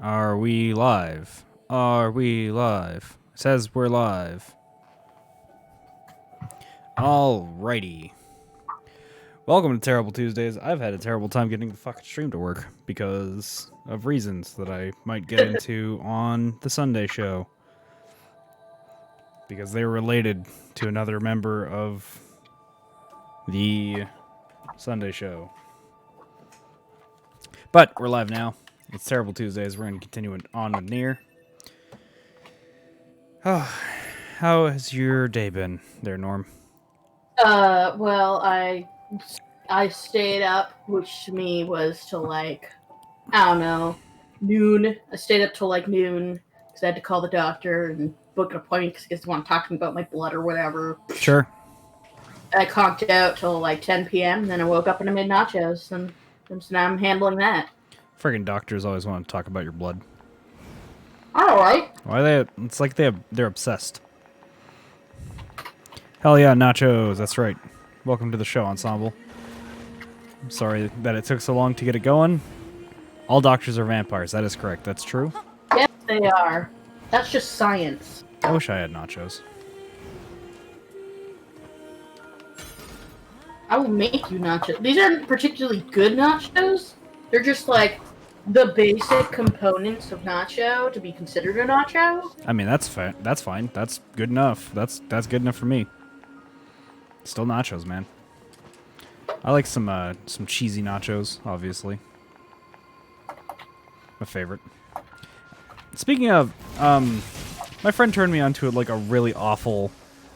Are we live? Are we live? It says we're live. Alrighty. Welcome to Terrible Tuesdays. I've had a terrible time getting the fucking stream to work because of reasons that I might get into on the Sunday show. Because they're related to another member of the Sunday show. But we're live now. It's Terrible Tuesdays. We're going to continue on with Nier. Oh, how has your day been there, Norm? Well, I stayed up, which to me was till like, I don't know, noon. I stayed up till like noon because I had to call the doctor and book an appointment because he doesn't want to talk to me about my blood or whatever. Sure. I conked out till like 10 p.m. and then I woke up and I made nachos and so now I'm handling that. Friggin' doctors always want to talk about your blood. Alright. Why are they? It's like they're obsessed. Hell yeah, nachos. That's right. Welcome to the show, Ensemble. I'm sorry that it took so long to get it going. All doctors are vampires. That is correct. That's true. Yes, they are. That's just science. I wish I had nachos. I will make you nachos. These aren't particularly good nachos. They're just like the basic components of nacho to be considered a nacho. I mean, that's fine. That's fine. That's good enough. That's good enough for me. Still nachos, man. I like some cheesy nachos, obviously. My favorite. Speaking of, my friend turned me onto like a really awful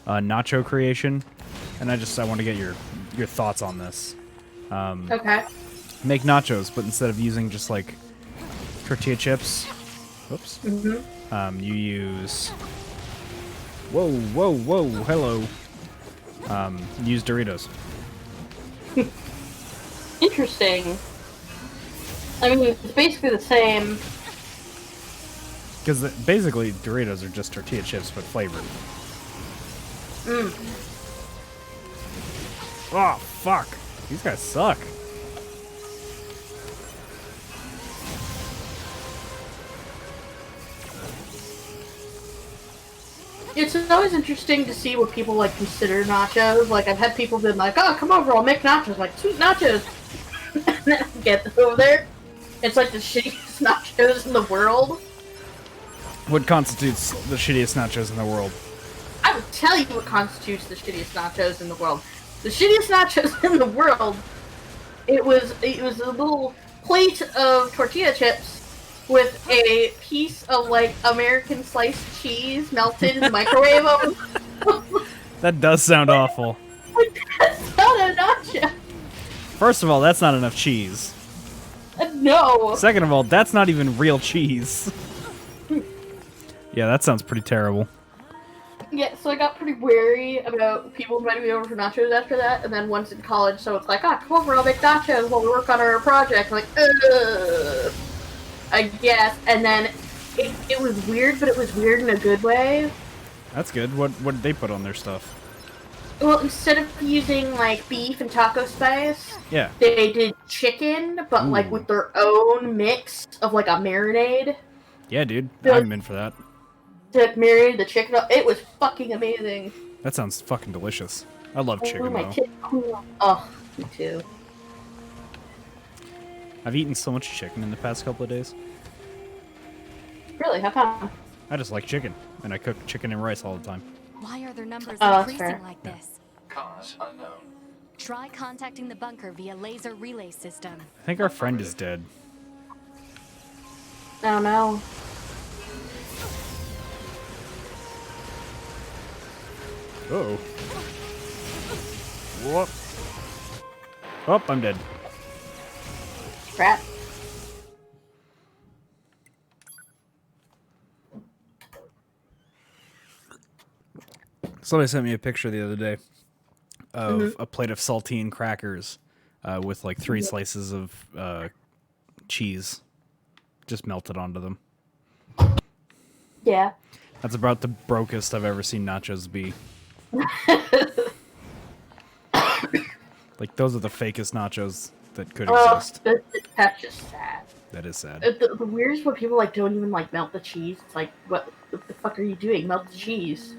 nacho creation, and I want to get your thoughts on this. Okay. Make nachos, but instead of using just like tortilla chips, whoops, you use. Whoa, hello. Use Doritos. Interesting. I mean, it's basically the same. Because basically Doritos are just tortilla chips but flavored. Oh, fuck. These guys suck. It's always interesting to see what people like consider nachos. Like, I've had people been like, "Oh, come over, I'll make nachos." Like, sweet nachos. And then I get over there. It's like the shittiest nachos in the world. What constitutes the shittiest nachos in the world? I would tell you what constitutes the shittiest nachos in the world. The shittiest nachos in the world. It was a little plate of tortilla chips with a piece of like American sliced cheese melted in the microwave oven. That does sound awful. That's not a nacho. First of all, that's not enough cheese. No. Second of all, that's not even real cheese. Yeah, that sounds pretty terrible. Yeah, so I got pretty wary about people inviting me over for nachos after that, and then once in college, so it's like, come over, I'll make nachos while we work on our project. I'm like, ugh. I guess, and then it was weird, but it was weird in a good way. That's good. What did they put on their stuff? Well, instead of using, like, beef and taco spice, Yeah. they did chicken, but, like, with their own mix of, like, a marinade. Yeah, dude. I'm in for that. To marinate the chicken. It was fucking amazing. That sounds fucking delicious. I love chicken, my though. chicken. Oh, me too. I've eaten so much chicken in the past couple of days. Really? How come? I just like chicken, and I cook chicken and rice all the time. Why are their numbers that's increasing fair. like this? Cause unknown. Try contacting the bunker via laser relay system. I think our friend is dead. I don't know. Uh-oh. Whoop. Oh, I'm dead. Crap. Somebody sent me a picture the other day of a plate of saltine crackers with like 3 slices of cheese just melted onto them. Yeah. That's about the brokest I've ever seen nachos be. Like, those are the fakest nachos that could exist. That's just sad. That is sad. The weirdest is when people like don't even like melt the cheese. It's like, what the fuck are you doing? Melt the cheese.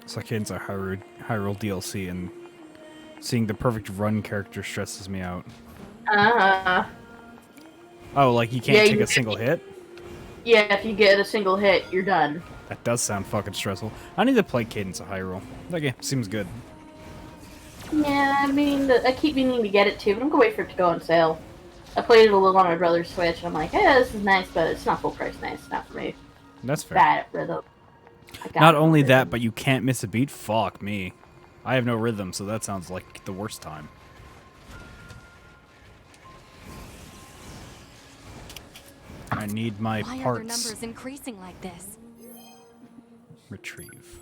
It's like it's a Hyrule DLC, and seeing the perfect run character stresses me out. Oh, like you can't take a single hit? Yeah, if you get a single hit, you're done. That does sound fucking stressful. I need to play Cadence of Hyrule. That game seems good. Yeah, I mean, I keep meaning to get it too, but I'm gonna wait for it to go on sale. I played it a little on my brother's Switch, and I'm like, yeah, this is nice, but it's not full price nice. It's not for me. That's fair. Bad at rhythm. Not only that, but you can't miss a beat? Fuck me. I have no rhythm, so that sounds like the worst time. I need my Why parts. are their numbers increasing like this? Retrieve.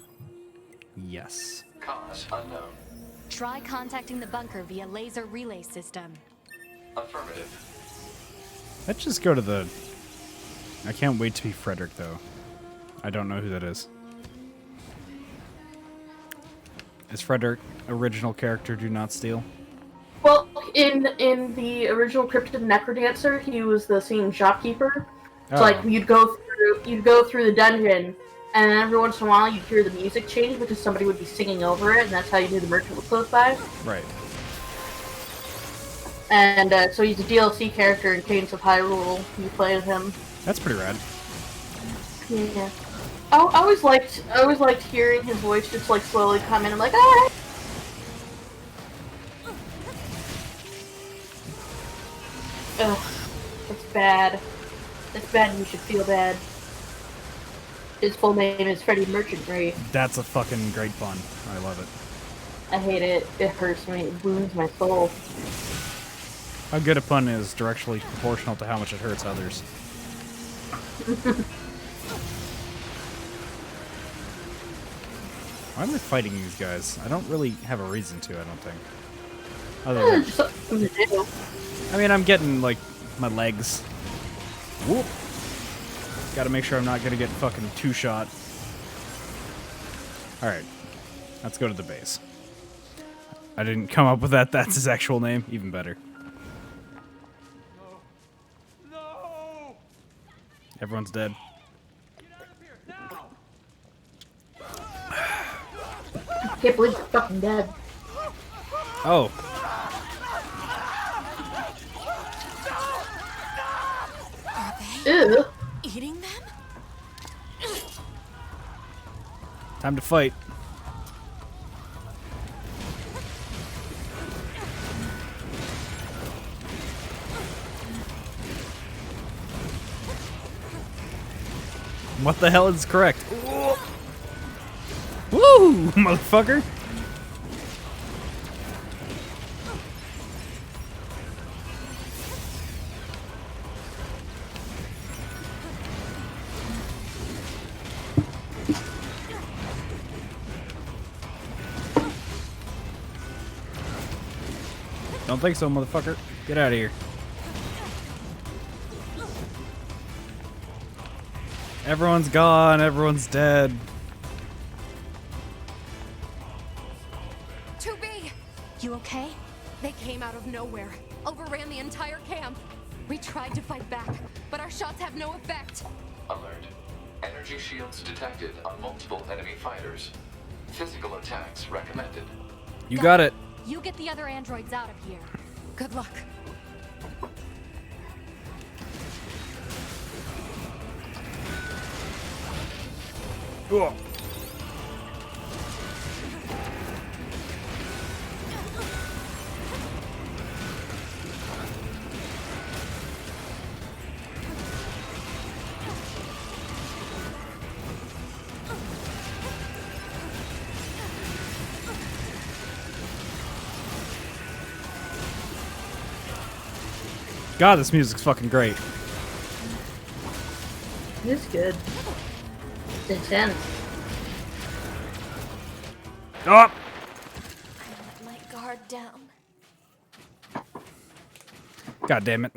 Yes. Cause unknown. Try contacting the bunker via laser relay system. Affirmative. Let's just go to the... I can't wait to be Frederick, though. I don't know who that is. Is Frederick original character Do Not Steal? Well, in the original Cryptid Necrodancer, he was the same shopkeeper. So like you'd go through the dungeon, and then every once in a while you'd hear the music change because somebody would be singing over it, and that's how you knew the merchant was close by. Right. And so he's a DLC character in Cadence of Hyrule. You play with him. That's pretty rad. Yeah. I always liked hearing his voice just like slowly come in. I'm like, alright. Ugh, that's bad. That's bad, and you should feel bad. His full name is Freddie Merchant, right? That's a fucking great pun. I love it. I hate it. It hurts me. It wounds my soul. How good a pun is directly proportional to how much it hurts others. Why am I fighting these guys? I don't really have a reason to, I don't think. Other than, Just something to do. I mean, I'm getting, like, my legs. Whoop. Gotta make sure I'm not gonna get fucking two-shot. Alright. Let's go to the base. I didn't come up with that. That's his actual name. Even better. No! Everyone's dead. I can't believe you're fucking dead. Oh. Ew. Eating them? Time to fight. What the hell is correct? Woo, motherfucker! Don't think so, motherfucker. Get out of here. Everyone's gone. Everyone's dead. 2B! You okay? They came out of nowhere, overran the entire camp. We tried to fight back, but our shots have no effect. Alert. Energy shields detected on multiple enemy fighters. Physical attacks recommended. You got it. You get the other androids out of here. Good luck. Ugh. God, this music's fucking great. It's good. It's intense. Oh! Let my guard down. God damn it.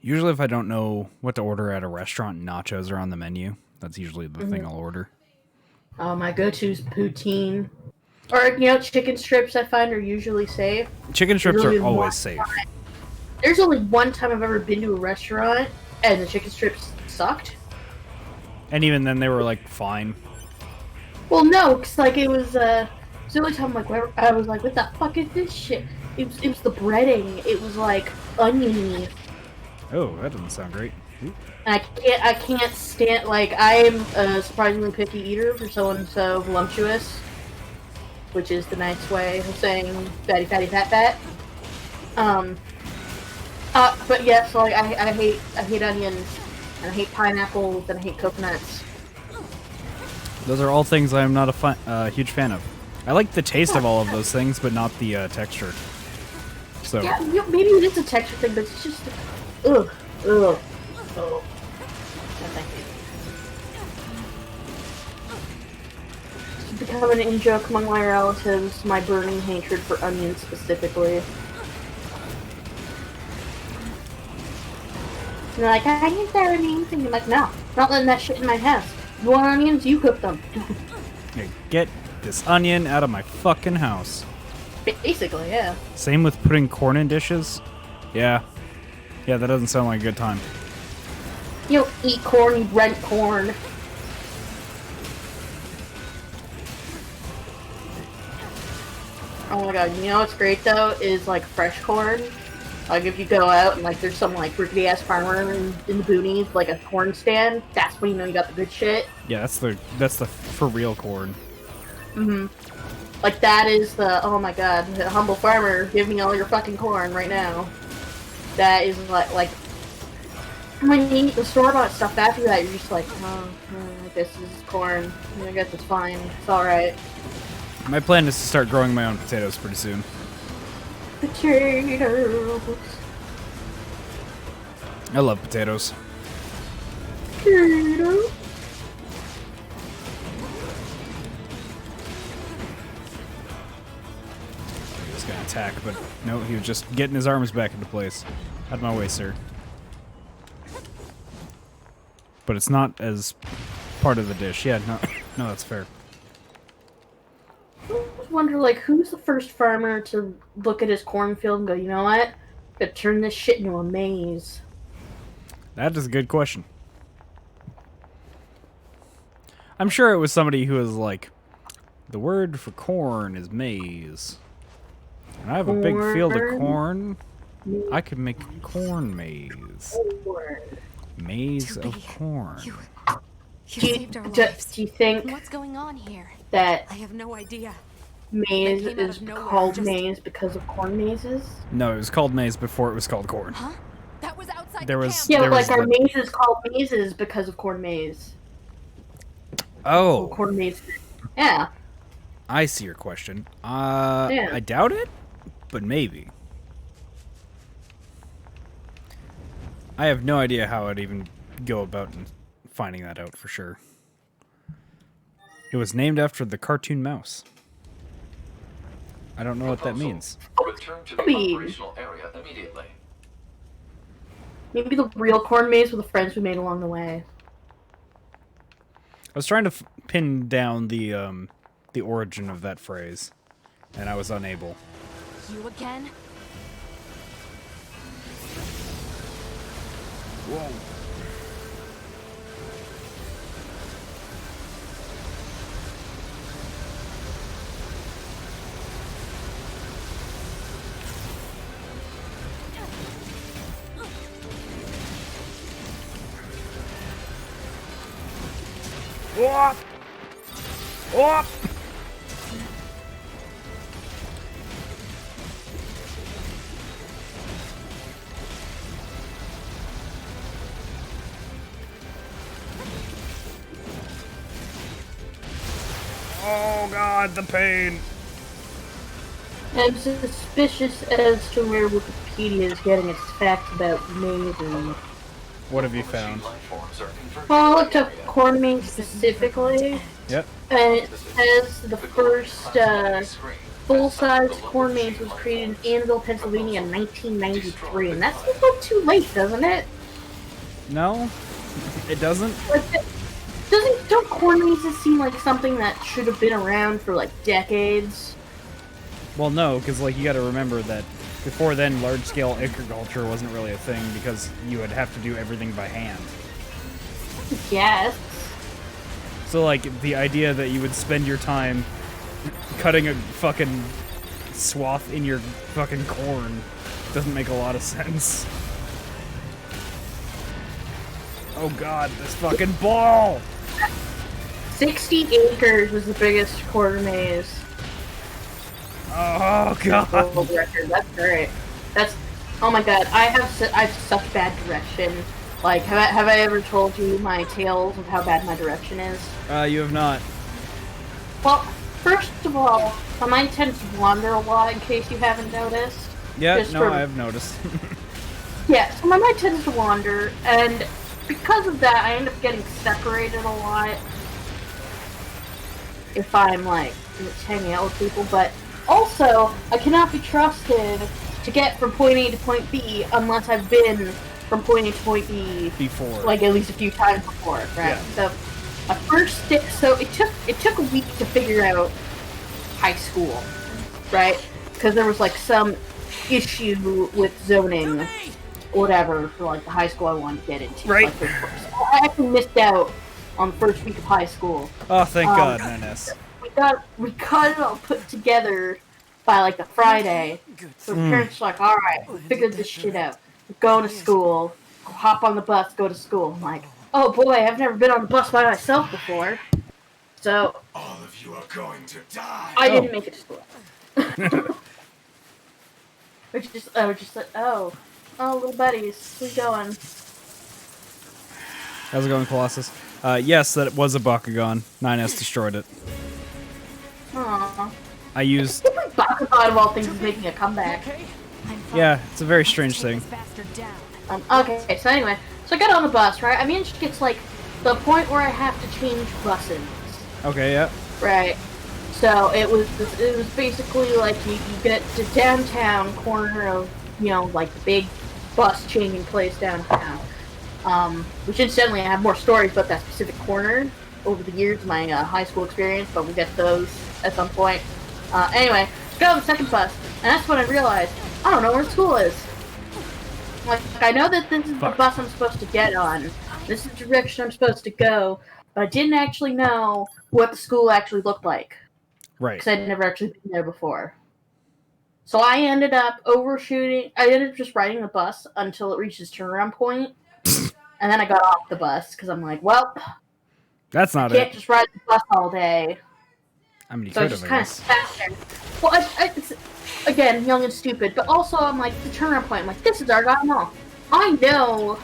Usually if I don't know what to order at a restaurant and nachos are on the menu, that's usually the thing I'll order. My go-to is poutine. Or, chicken strips I find are usually safe. Chicken strips There's are only always safe. There's only one time I've ever been to a restaurant and the chicken strips sucked. And even then, they were like fine. Well, no, because it was the only time I was like, what the fuck is this shit? It was the breading. It was like oniony. Oh, that doesn't sound great. Ooh. And I can't stand I am a surprisingly picky eater for someone so voluptuous, which is the nice way of saying fatty fatty fat fat. But yeah, so I hate onions, and I hate pineapples, and I hate coconuts. Those are all things I am not a huge fan of. I like the taste of all of those things, but not the texture. So Yeah, maybe it is a texture thing, but it's just ugh. No, thank you. It's become an in-joke among my relatives, my burning hatred for onions specifically. And they're like, I hate that onions, and you're like, no, not letting that shit in my house. You want onions, you cook them. hey, get this onion out of my fucking house. Basically, yeah. Same with putting corn in dishes. Yeah, that doesn't sound like a good time. You don't eat corn, you rent corn. Oh my god, you know what's great though is fresh corn. If you go out and there's some rickety ass farmer in the boonies, a corn stand, that's when you know you got the good shit. Yeah, that's the for real corn. Mm-hmm. That is the, oh my god, the humble farmer, give me all your fucking corn right now. That is when you eat the store-bought stuff after that, you're just like, oh, I guess this is corn. I guess it's fine. It's alright. My plan is to start growing my own potatoes pretty soon. Potatoes. I love potatoes. Potatoes. He was gonna attack, but no, he was just getting his arms back into place. Out of my way, sir. But it's not as part of the dish. Yeah, no, that's fair. I always wonder, who's the first farmer to look at his cornfield and go, you know what? I'm gonna turn this shit into a maze. That is a good question. I'm sure it was somebody who was like, the word for corn is maize. And I have a big field of corn. I could make a corn maze. Maze of corn. You saved our lives. Do you think What's going on here? that I have no idea. maze They came out is of nowhere, called just- maze because of corn mazes? No, it was called maize before it was called corn. Huh? That was outside There the was- camp. Yeah, There but our the- maze is called mazes because of corn maze. Oh, Corn maze. Yeah. I see your question. Yeah. I doubt it, but maybe. I have no idea how I'd even go about finding that out for sure. It was named after the cartoon mouse. I don't know what that means. Return to the Maybe. operational area immediately. Maybe the real corn maze with the friends we made along the way. I was trying to pin down the origin of that phrase, and I was unable. You again? Whoa. Whoop! Whoop! Oh god, the pain! I'm suspicious as to where Wikipedia is getting its facts about mazes. What have you found? Life forms are converging Well, I in looked the up area. corn maze specifically, Yep. and it says the first full-size corn maze was created in Annville, Pennsylvania in 1993, and that seems like too late, doesn't it? No, it doesn't. Like, don't corn mazes seem like something that should have been around for like decades? Well, no, because like you got to remember that before then, large-scale agriculture wasn't really a thing because you would have to do everything by hand. Yes. So like the idea that you would spend your time cutting a fucking swath in your fucking corn doesn't make a lot of sense. Oh god, this fucking ball! 60 acres was the biggest corn maze. Oh god! World record. That's great. That's, oh my god, I have such bad direction. Like, have I ever told you my tales of how bad my direction is? You have not. Well, first of all, my mind tends to wander a lot, in case you haven't noticed. Yeah, Just no, from- I have noticed. Yeah, so my mind tends to wander, and because of that, I end up getting separated a lot if I'm, like, just hanging out with people, but also, I cannot be trusted to get from point A to point B unless I've been from point A to point B Before. like at least a few times before, right? Yeah. So, so it took a week to figure out high school, right? Because there was like some issue with zoning, whatever, for like the high school I wanted to get into. Right. Like, I actually missed out on the first week of high school. Oh, thank God, Menace. We got it all put together by like the Friday. So the parents were like, alright, we figured this shit out. We're going to school. Hop on the bus, go to school. I'm like, oh boy, I've never been on the bus by myself before. So All of you are going to die. I didn't make it to school. We're just like, oh, little buddies, we going. How's it going, Colossus? Yes, that was a Bakugan. 9S destroyed it. Aww. I used... Bakugan of all things is making a comeback. Yeah, it's a very strange thing. Okay, so anyway, so I get on the bus, right? I managed to get to like the point where I have to change buses. Okay, yeah. Right. So it was basically like you get to downtown corner of, you know, like the big bus changing place downtown. Which incidentally I have more stories about that specific corner over the years of my high school experience, but we'll get to those at some point. Anyway, got on the second bus, and that's when I realized I don't know where school is. Like, I know that this is the bus I'm supposed to get on. This is the direction I'm supposed to go, but I didn't actually know what the school actually looked like. Right. Because I'd never actually been there before. So I ended up overshooting. I ended up just riding the bus until it reached its turnaround point. And then I got off the bus because I'm like, well, That's not I can't it. just ride the bus all day. I mean, you So I could just have, I kind of guess. sat there. Well, it's, again, young and stupid, but also I'm like, the turnaround point, I'm like, this is Argyle Mall. I know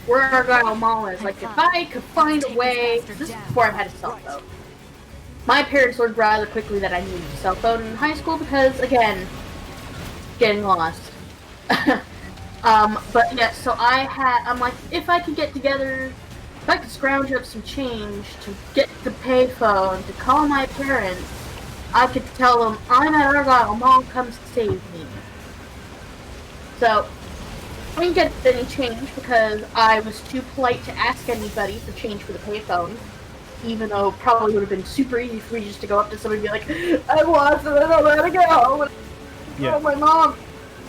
where Argyle Mall is. Like, if I could find a way, this is before I had a cell phone. My parents learned rather quickly that I needed a cell phone in high school because, again, getting lost. But yeah, so I'm like, if I could get together, if I could scrounge up some change to get the payphone, to call my parents, I could tell them, I'm at Argyle Mall, come save me. So, I didn't get any change because I was too polite to ask anybody for change for the payphone. Even though it probably would have been super easy for me just to go up to somebody and be like, I lost it, I don't know how to go. Yeah. Oh, my mom.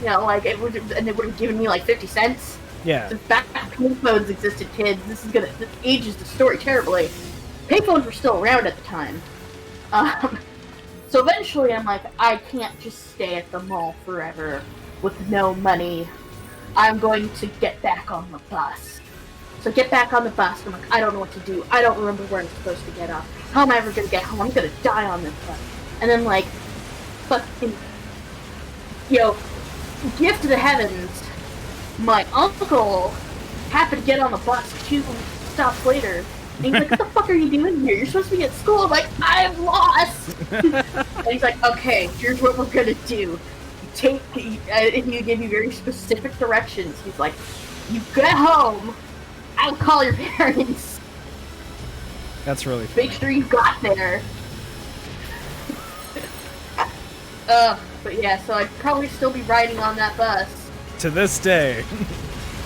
You know, like, it would have given me like 50 cents. Yeah. So back when payphones existed, kids, this ages the story terribly. Payphones were still around at the time. So eventually I'm like, I can't just stay at the mall forever with no money. I'm going to get back on the bus. So get back on the bus, and I'm like, I don't know what to do. I don't remember where I'm supposed to get off. How am I ever going to get home? I'm going to die on this bus. And then, like, fucking, you know, gift to the heavens, my uncle happened to get on the bus 2 stops later. And he's like, what the fuck are you doing here? You're supposed to be at school. I'm like, I'm lost. And he's like, okay, here's what we're going to do. And he gave me very specific directions. He's like, you get home, I'll call your parents. That's really funny. Make sure you got there. But yeah, so I'd probably still be riding on that bus To this day.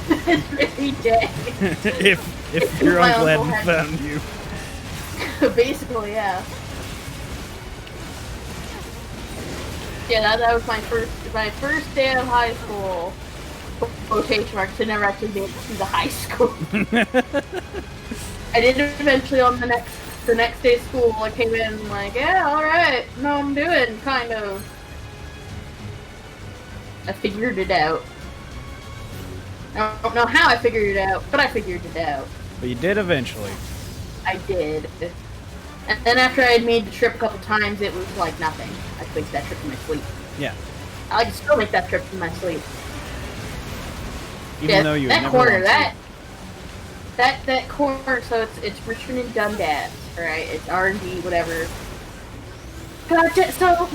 every day. if your My uncle uncle hadn't had- found you. Basically, yeah. Yeah, that was my first day of high school. Quotation marks. I never actually made it to the high school. I did eventually on the next day of school. I came in like, yeah, all right, no, I'm doing kind of. I figured it out. I don't know how I figured it out, but I figured it out. But you did eventually. I did. And then after I had made the trip a couple times, it was like nothing. I could make that trip in my sleep. Yeah. I can still make that trip in my sleep. Even though you that never corner, want to. that corner. So it's Richmond and Dundas, right? It's R&D, whatever. So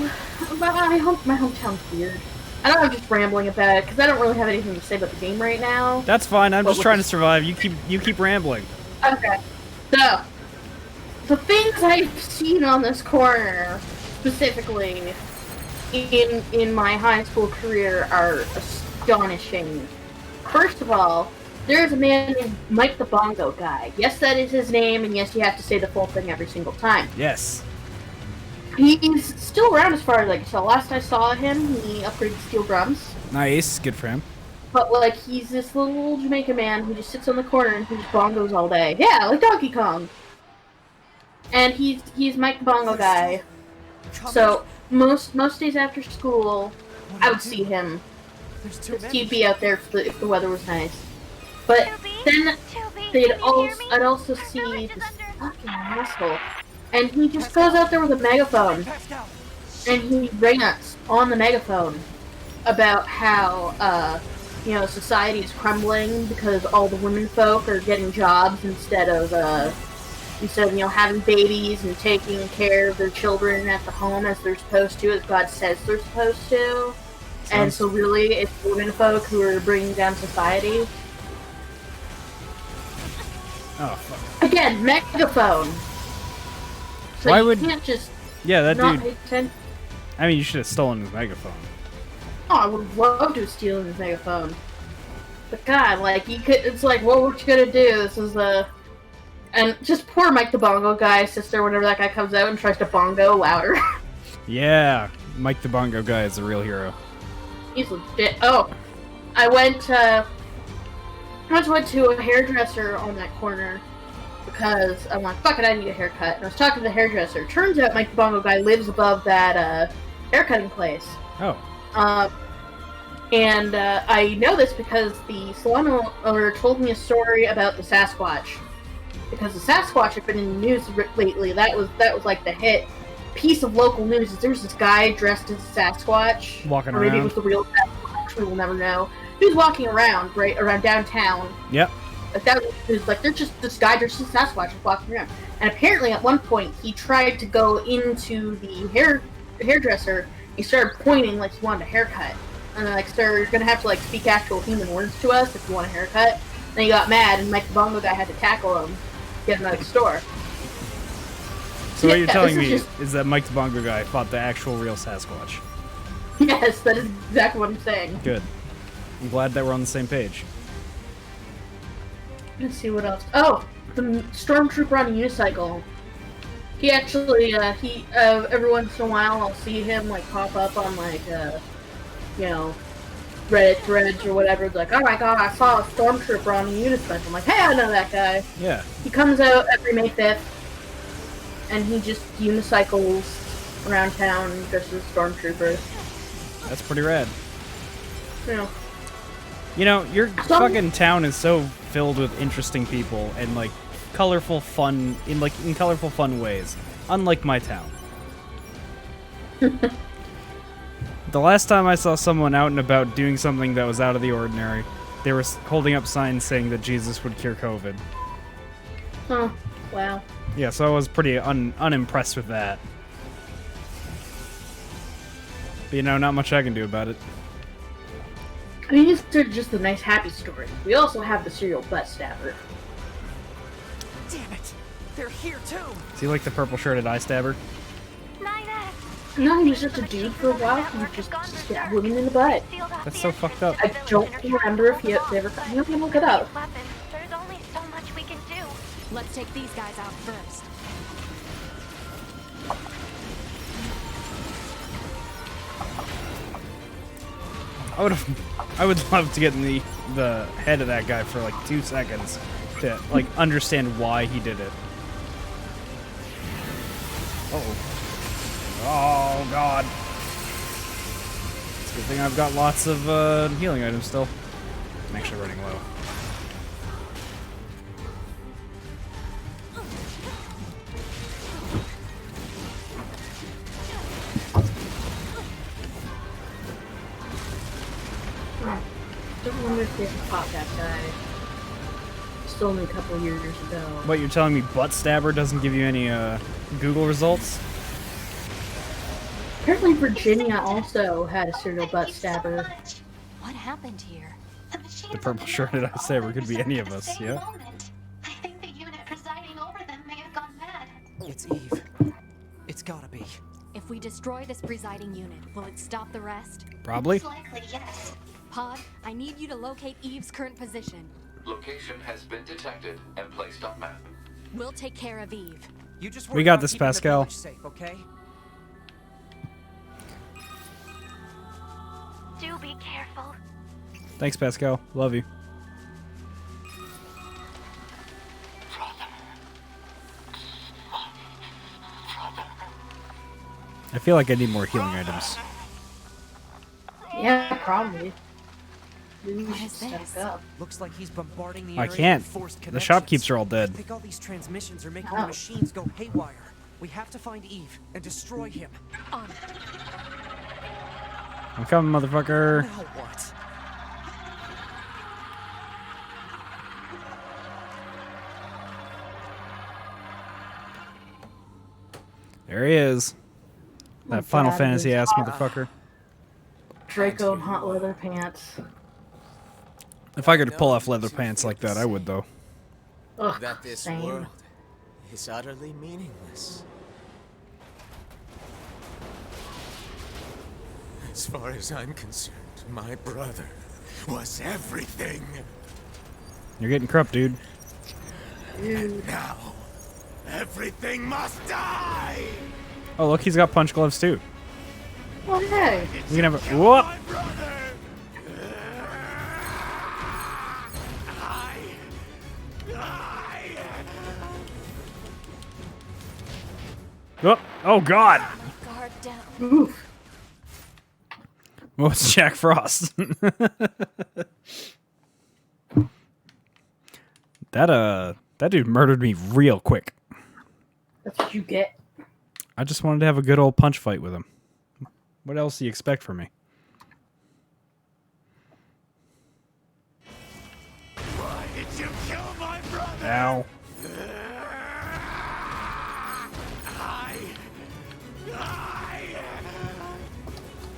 my hometown's weird. I know I'm just rambling about it because I don't really have anything to say about the game right now. That's fine. I'm just trying to survive. You keep rambling. Okay. So the things I've seen on this corner, specifically in my high school career, are astonishing. First of all, there's a man named Mike the Bongo Guy. Yes, that is his name, and yes, you have to say the full thing every single time. Yes. He's still around as far as I can tell. Last I saw him, he upgraded steel drums. Nice. Good for him. But, like, he's this little Jamaican man who just sits on the corner and he just bongos all day. Yeah, like Donkey Kong. And he's Mike the Bongo Guy. So, most days after school, I would see him. He'd be out there if the weather was nice. But then I'd also see this fucking asshole. And he just goes out there with a megaphone. And he rants on the megaphone about how, society is crumbling because all the women folk are getting jobs instead of having babies and taking care of their children at the home as they're supposed to, as God says they're supposed to. And so really, it's the women folk who are bringing down society. Oh, fuck. Again, megaphone. So Why you would... can't just Yeah, that not dude... pay attention. I mean, you should have stolen his megaphone. Oh, I would love to steal his megaphone. But God, like, it's like, what were you gonna do? This is and just poor Mike the Bongo Guy sits there whenever that guy comes out and tries to bongo louder. Yeah, Mike the Bongo Guy is the real hero. He's legit. Oh, I went to a hairdresser on that corner because I'm like, fuck it, I need a haircut. And I was talking to the hairdresser. Turns out Mike the Bongo Guy lives above that haircutting place. Oh. And I know this because the salon owner told me a story about the Sasquatch. Because the Sasquatch had been in the news lately. That was like the hit piece of local news. Is there's this guy dressed as a Sasquatch, Walking or maybe around. it was the real Sasquatch. We will never know. He was walking around around downtown. Yep. Like that was like there's just this guy dressed as a Sasquatch just walking around. And apparently at one point he tried to go into the hairdresser. He started pointing like he wanted a haircut. And they're like, sir, you're gonna have to like speak actual human words to us if you want a haircut. Then he got mad, and Mike the Bongo Guy had to tackle him, get him out of the store. So what you're telling this me is is that Mike the Bongo Guy fought the actual real Sasquatch. Yes, that is exactly what I'm saying. Good. I'm glad that we're on the same page. Let's see what else. Oh, the stormtrooper on a unicycle. He actually, every once in a while I'll see him like pop up on like, Reddit threads or whatever. It's like, oh my god, I saw a stormtrooper on a unicycle. I'm like, hey, I know that guy. Yeah. He comes out every May 5th, and he just unicycles around town dressed as a stormtrooper. That's pretty rad. Yeah. You know, your fucking town is so filled with interesting people and like colorful fun in colorful fun ways. Unlike my town. The last time I saw someone out and about doing something that was out of the ordinary, they were holding up signs saying that Jesus would cure COVID. Oh, wow. Yeah, so I was pretty unimpressed with that. But, not much I can do about it. I mean, it's just a nice, happy story. We also have the serial butt stabber. Damn it! They're here too! Is he like the purple-shirted eye stabber? No, he was just a dude for a while who would just stab women in the butt. That's so fucked up. I don't remember if he ever... You can look it up. There's only so much we can do. Let's take these guys out first. I would love to get in the head of that guy for like 2 seconds to like understand why he did it. Uh-oh. Oh god. It's a good thing I've got lots of healing items still. I'm actually running low. I don't wonder if they caught that guy. Still only a couple years ago. What, you're telling me butt stabber doesn't give you any Google results? Apparently Virginia also had a serial butt stabber. What happened here? The purple shirted stabber could be any of us, yeah. I think the unit presiding over them may have gone mad. It's Eve. It's gotta be. If we destroy this presiding unit, will it stop the rest? Probably. Most likely, yes. Pod, I need you to locate Eve's current position. Location has been detected and placed on map. We'll take care of Eve. You just We worry got about this, keeping the Pascal. village safe, okay? Do be careful. Thanks, Pascal. Love you. I feel like I need more healing items. Yeah, probably. Maybe we What should is step this? up. Looks like he's bombarding the I area can't. with forced The connections. shopkeepers are all I dead. think all these transmissions are making Oh. the machines go haywire. We have to find Eve and destroy him. On it. I'm coming, motherfucker. Now what? There he is. That Final God, Fantasy ass he's motherfucker. Draco in hot leather pants. If I could pull off leather pants like that, I would though. Ugh, That this same. world is utterly meaningless. As far as I'm concerned, my brother was everything. You're getting corrupt, dude. And now, everything must die! Oh, look, he's got punch gloves too. Oh, hey. We can have a whoop. My brother! Whoop. Oh God. Guard down. Oof. Well, it's Jack Frost. That dude murdered me real quick. That's what you get. I just wanted to have a good old punch fight with him. What else do you expect from me? Why did you kill my brother? Ow.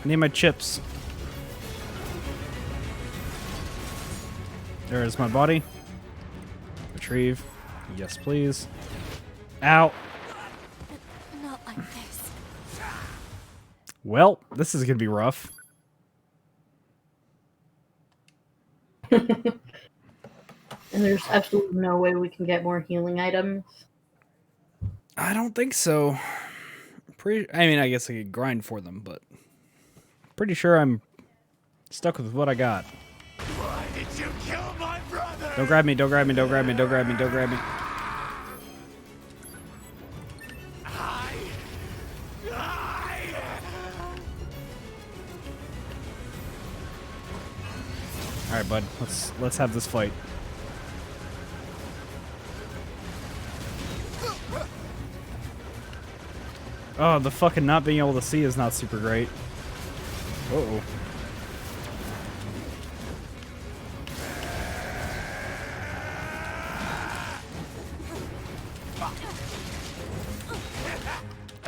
I need my chips. There is my body. Retrieve. Yes, please. Ow. Not like this. Well, this is gonna be rough. And there's absolutely no way we can get more healing items. I don't think so. I mean, I guess I could grind for them, but pretty sure I'm stuck with what I got. Why did you kill my brother? Don't grab me, don't grab me, don't grab me, don't grab me, don't grab me. Alright, bud. Let's have this fight. Oh, the fucking not being able to see is not super great. Uh-oh.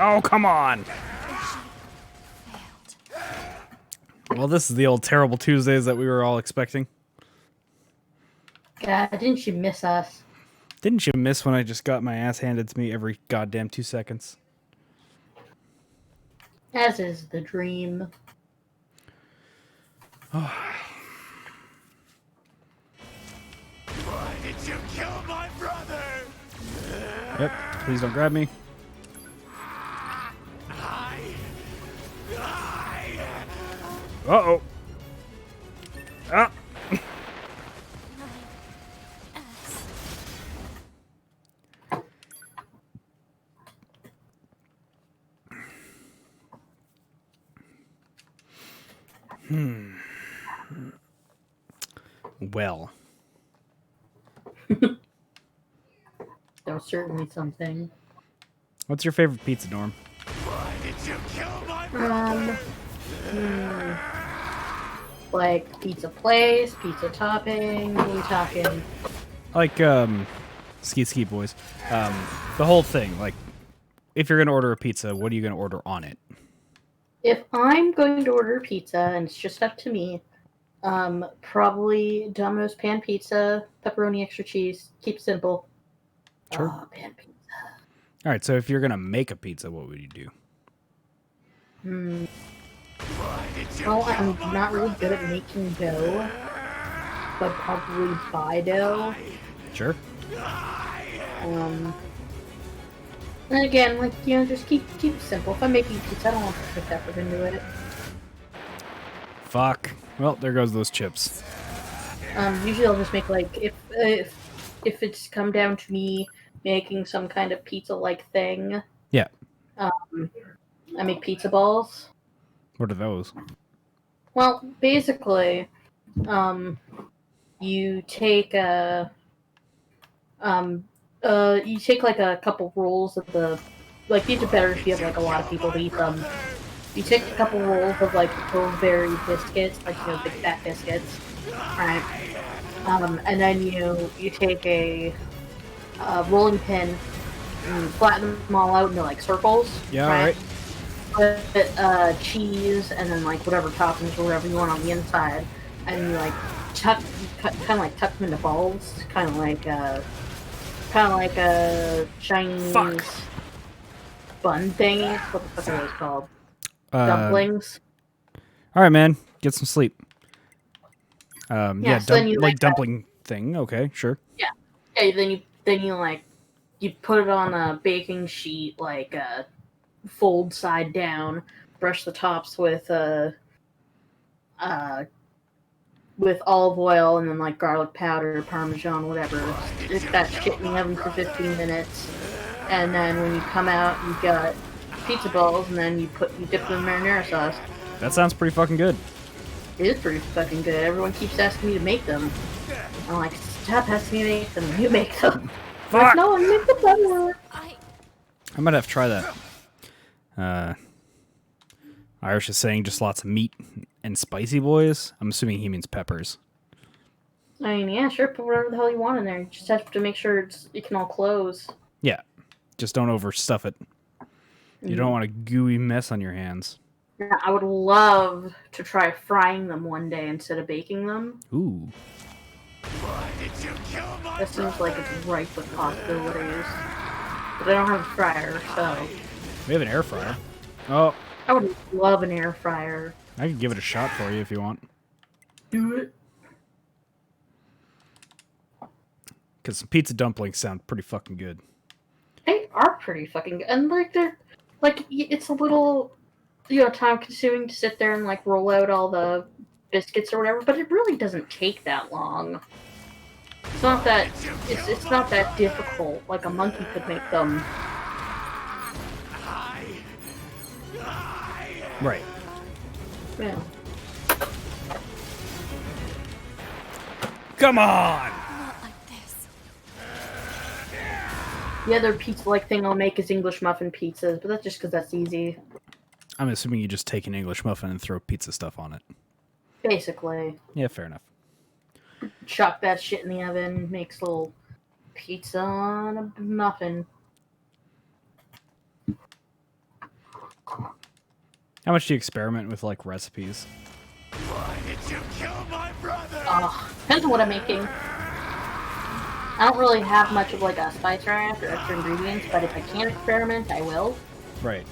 Oh, come on! Well, this is the old terrible Tuesdays that we were all expecting. God, didn't you miss us? Didn't you miss when I just got my ass handed to me every goddamn 2 seconds? As is the dream. Why did you kill my brother? Yep, please don't grab me. Uh-oh. Well, There's certainly something. what's your favorite pizza, Norm? Why did you kill my brother? Like pizza place, pizza topping. What are we talking? Like, ski boys. The whole thing. Like, if you're gonna order a pizza, what are you gonna order on it? If I'm going to order pizza and it's just up to me, probably Domino's pan pizza, pepperoni, extra cheese. Keep it simple. Sure. Oh, pan pizza. All right. So if you're gonna make a pizza, what would you do? Well, I'm not really good at making dough, but probably buy dough. Sure. And again, like, just keep it simple. If I'm making pizza, I don't want to put pepper into it. Fuck. Well, there goes those chips. Usually I'll just make like if it's come down to me making some kind of pizza-like thing, Yeah. I make pizza balls. What are those? Well, basically, you take you take like a couple rolls of the, like, these are better if you have like a lot of people to eat them. You take a couple rolls of like the Pillsbury biscuits, like, big fat biscuits, right? And then you take a rolling pin and flatten them all out into like circles. Yeah. right? All right. Put cheese and then like whatever toppings or whatever you want on the inside, and you like tuck them into balls, kind of like a Chinese bun thingy. What the fuck are those called? Dumplings. All right, man. Get some sleep. Yeah. so then you like dumpling thing. Okay. Sure. Okay, then you like you put it on a baking sheet, like fold side down, brush the tops with olive oil, and then like garlic powder, parmesan, whatever. Stick that shit in the oven for 15 minutes, and then when you come out, you've got pizza balls, and then you dip them in marinara sauce. That sounds pretty fucking good. It is pretty fucking good. Everyone keeps asking me to make them. I'm like, stop asking me to make them. You make them. Fuck. No, I make them better. I might have to try that. Irish is saying just lots of meat and spicy boys. I'm assuming he means peppers. I mean, yeah, sure, put whatever the hell you want in there. You just have to make sure it can all close. Yeah. Just don't overstuff it. You don't want a gooey mess on your hands. Yeah, I would love to try frying them one day instead of baking them. Ooh. That seems like it's ripe with possibilities. But I don't have a fryer, so... We have an air fryer. Oh, I would love an air fryer. I could give it a shot for you if you want. Do it. Because some pizza dumplings sound pretty fucking good. They are pretty fucking good. And, like, it's a little, time-consuming to sit there and, like, roll out all the biscuits or whatever, but it really doesn't take that long. It's not that difficult. Like, a monkey could make them. Right. Yeah. Come on! Not like this. The other pizza-like thing I'll make is English muffin pizzas, but that's just because that's easy. I'm assuming you just take an English muffin and throw pizza stuff on it. Basically. Yeah, fair enough. Chuck that shit in the oven, makes a little pizza on a muffin. How much do you experiment with, like, recipes? Why did you kill my brother? Depends on what I'm making. I don't really have much of like a spice rack or extra ingredients, but if I can experiment, I will. Right.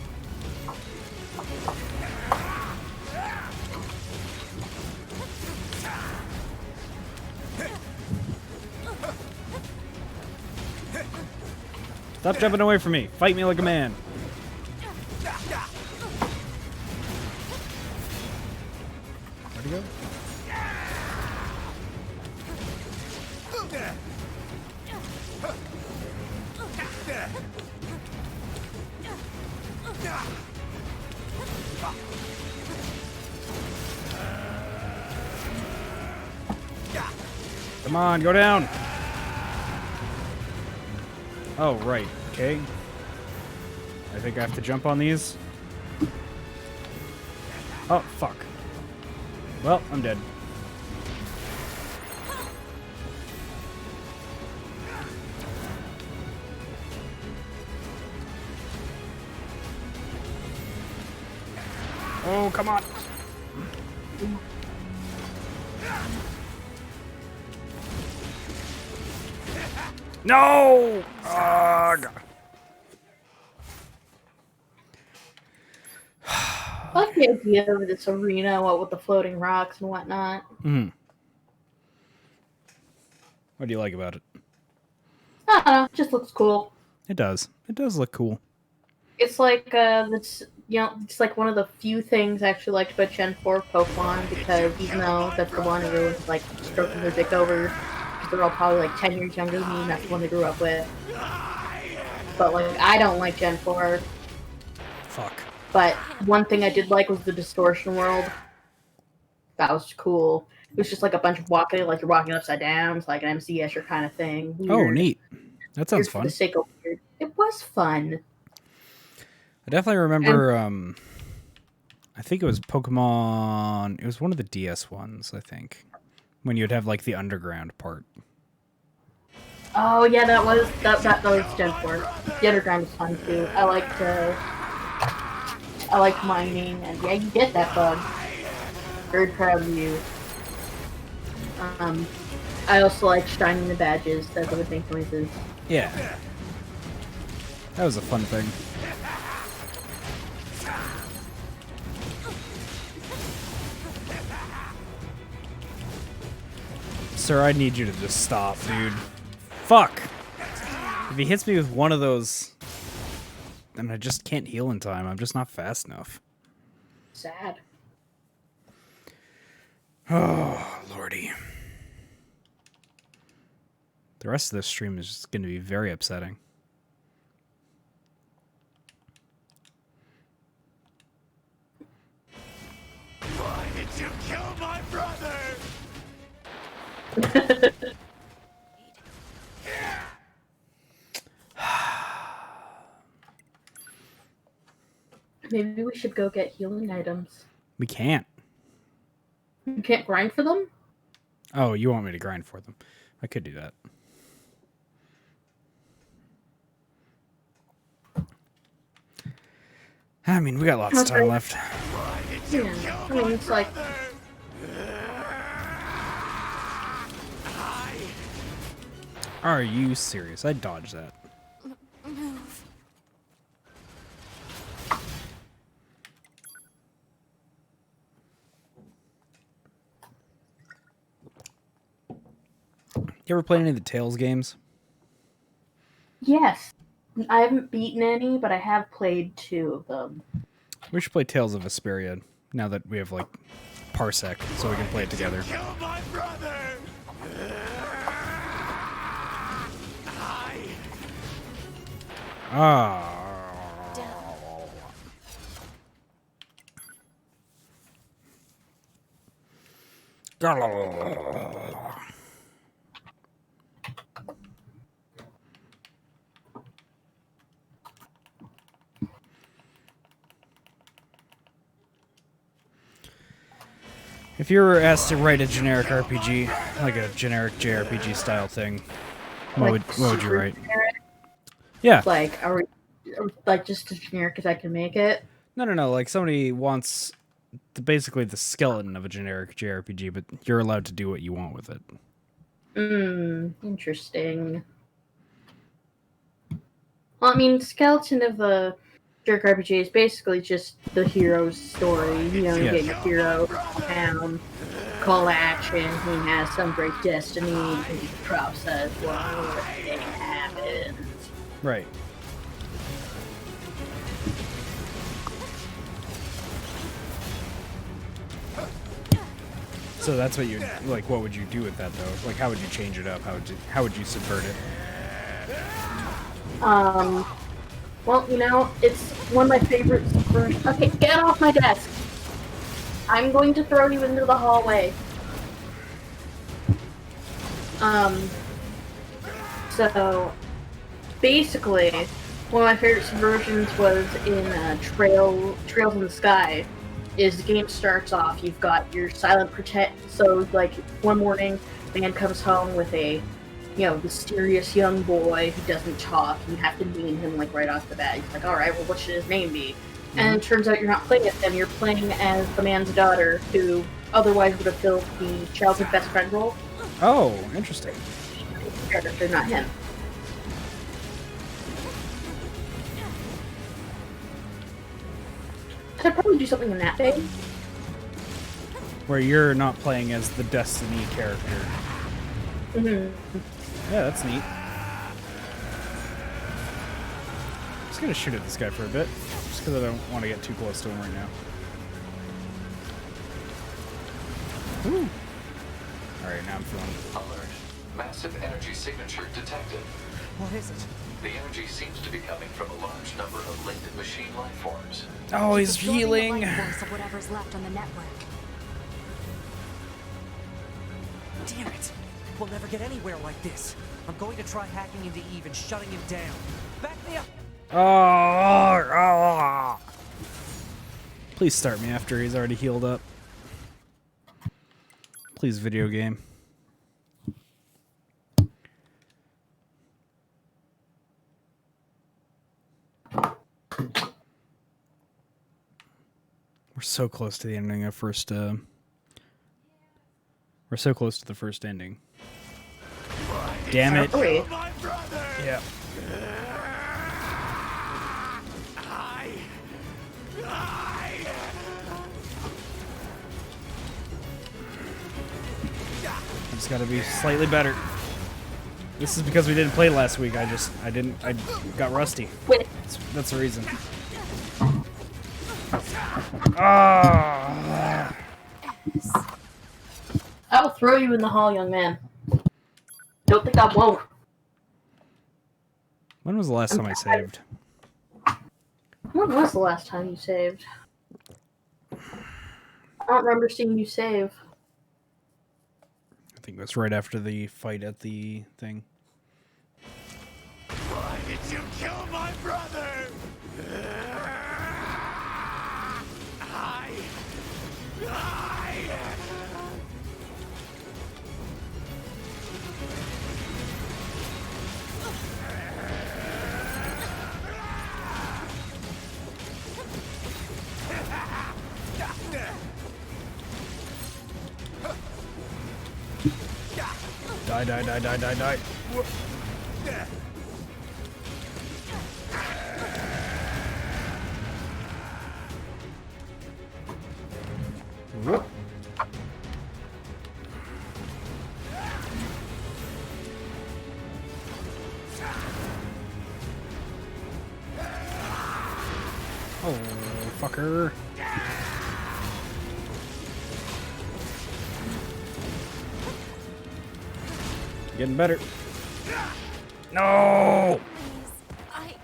Stop jumping away from me. Fight me like a man. Where'd he go? Come on, go down. Oh, right. Okay. I think I have to jump on these. Oh, fuck. Well, I'm dead. Oh, come on. No! Ugh. I like the idea of this arena, what with the floating rocks and whatnot. Mm. What do you like about it? I don't know, it just looks cool. It does. It does look cool. It's like this, it's like one of the few things I actually liked about Gen 4 Pokemon, because even though that's the one everyone's like stroking their dick over, because they're all probably like 10 years younger than me, and that's the one they grew up with. But like, I don't like Gen 4. Fuck. But one thing I did like was the distortion world. That was cool. It was just like a bunch of walking, like you're walking upside down. It's like an MC Escher kind of thing. Weird. Oh, neat. That sounds Weird for fun. the sake of weird. It was fun. I definitely remember, I think it was Pokemon, it was one of the DS ones, I think, when you'd have, like, the underground part. Oh yeah, that was Gen 4. The underground was fun too. I like mining, and yeah, you get that bug. Very proud of you. I also like shining the badges. That's what I think noises. Yeah. That was a fun thing. Sir, I need you to just stop, dude. Fuck! If he hits me with one of those, then I just can't heal in time. I'm just not fast enough. Sad. Oh, lordy. The rest of this stream is just going to be very upsetting. Why did you kill my brother? Maybe we should go get healing items. We can't. You can't grind for them? Oh, you want me to grind for them? I could do that. I mean, we got lots of time left. Yeah. I mean, it's like... Are you serious? I dodged that. Move. You ever played any of the Tales games? Yes. I haven't beaten any, but I have played 2 of them. We should play Tales of Vesperia now that we have, like, Parsec, so we can play it together. Kill my brother! Ah. If you were asked to write a generic RPG, like a generic JRPG style thing, what would you super write? generic? Yeah. Like, are we... Like, just as generic as I can make it? No. Like, somebody wants basically the skeleton of a generic JRPG, but you're allowed to do what you want with it. Interesting. Well, I mean, skeleton of the Jerk RPG is basically just the hero's story. You know, you Yeah. get your hero down, call to action, he has some great destiny, and he process what thing happens. Right. So that's what you like. What would you do with that though? Like, how would you change it up? How would you subvert it? Well, you know, it's one of my favorites. Okay, get off my desk. I'm going to throw you into the hallway. So basically, one of my favorite subversions was in Trails in the Sky. Is the game starts off, you've got your silent protect. So like one morning, man comes home with a mysterious young boy who doesn't talk. You have to name him like right off the bat. He's like, all right, well, what should his name be? And it turns out you're not playing as him. You're playing as the man's daughter, who otherwise would have filled the childhood best friend role. Oh, interesting. Character, not him. I'd probably do something in that vein. Where you're not playing as the Destiny character. Yeah, that's neat. I'm just gonna shoot at this guy for a bit, just because I don't want to get too close to him right now. Woo. Alright, now I'm feeling... Alert. Massive energy signature detected. What is it? The energy seems to be coming from a large number of linked machine life forms. Oh, he's Absorbing the healing! life force of whatever's left on the network. Damn it! We'll never get anywhere like this. I'm going to try hacking into Eve and shutting him down. Back me up! Oh! Please start me after he's already healed up. Please, video game. We're so close to the ending of first. We're so close to the first ending. Damn it! Wait. My brother! Yeah. I just gotta be slightly better. This is because we didn't play last week. I got rusty. Wait. That's the reason. Ah! I will throw you in the hall, young man. Don't think I won't. When was the last time I saved? When was the last time you saved? I don't remember seeing you save. I think it was right after the fight at the thing. Why did you kill my brother? Die, die, die, die, die, die. Whoop. Oh, fucker. Getting better. No! Alright.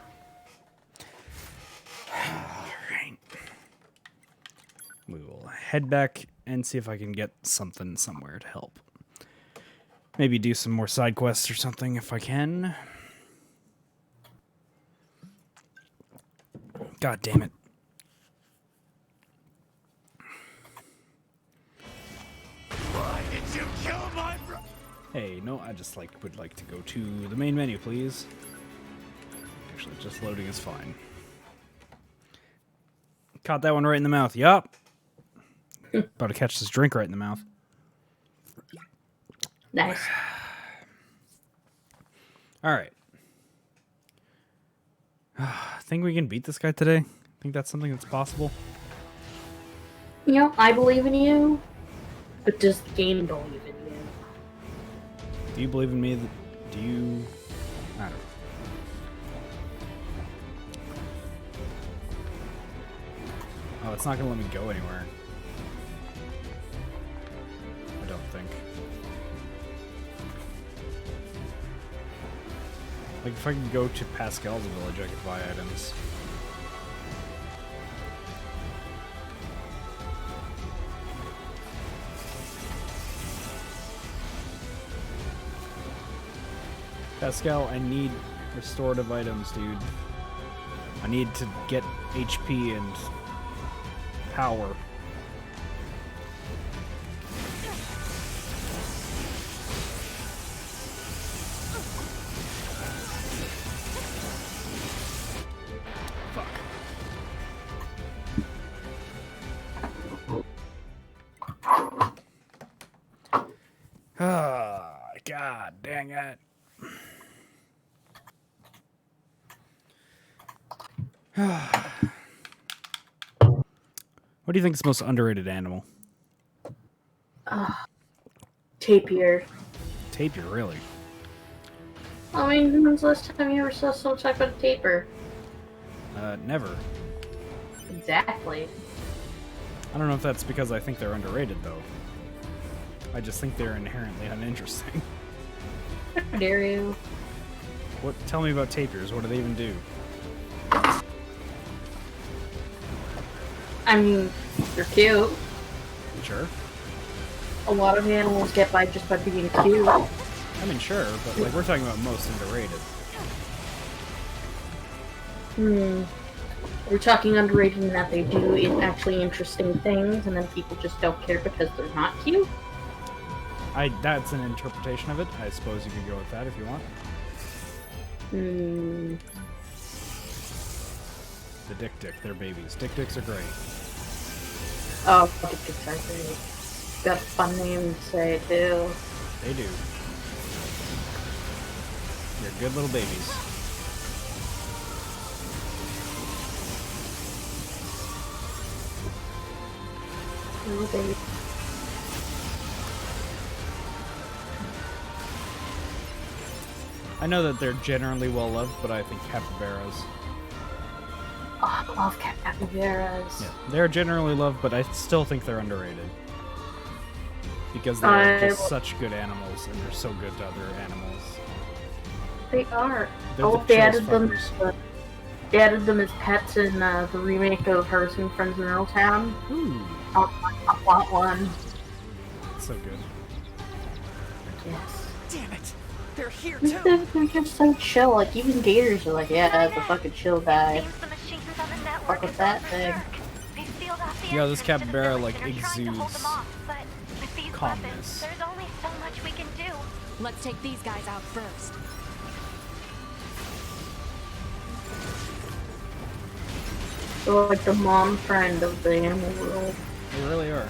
We will head back and see if I can get something somewhere to help. Maybe do some more side quests or something if I can. God damn it. Why did you kill my brother? Hey, no, I just would like to go to the main menu, please. Actually, just loading is fine. Caught that one right in the mouth. Yup. About to catch this drink right in the mouth. Nice. Alright. Think we can beat this guy today? Think that's something that's possible? You know, I believe in you, but does the game believe in you? Do you believe in me? Do you... I don't know. Oh, it's not going to let me go anywhere. I don't think. Like, if I could go to Pascal's village, I could buy items. Pascal, I need restorative items, dude. I need to get HP and power. Ah, God dang it. What do you think is the most underrated animal? Tapir. Tapir, really? I mean, when's the last time you ever saw someone talk about a tapir? Never. Exactly. I don't know if that's because I think they're underrated, though. I just think they're inherently uninteresting. How dare you? What? Tell me about tapirs. What do they even do? I mean, they're cute. Sure. A lot of animals get by just by being cute. I mean, sure, but like we're talking about most underrated. We're talking underrated in that they do actually interesting things, and then people just don't care because they're not cute. That's an interpretation of it. I suppose you could go with that if you want. The dick, they're babies. Dicks are great. Oh, dicks are great. Got a fun name to say too. They do. They're good little babies. Little baby. I know that they're generally well loved, but I think capybaras. Oh, I love capybaras. Yeah, they're generally loved, but I still think they're underrated. Because they're just such good animals, and they're so good to other animals. They are. They're Oh, the they chillest added them. fuckers. They added them as pets in the remake of Harvest Friends in Earltown. Ooh, I want one. so good. Yes. Damn it! They're here They're just so chill. Like even gators are like, yeah, that's a fucking chill guy. Seems the machines on the network Fuck with is that going thing. berserk. They sealed off the Yeah, this entrance to the capybara, village like, and are trying to hold exudes them off, but with these calmness. weapons, there's only so much we can do. Let's take these guys out first. They're like the mom friend of the animal world. They really are.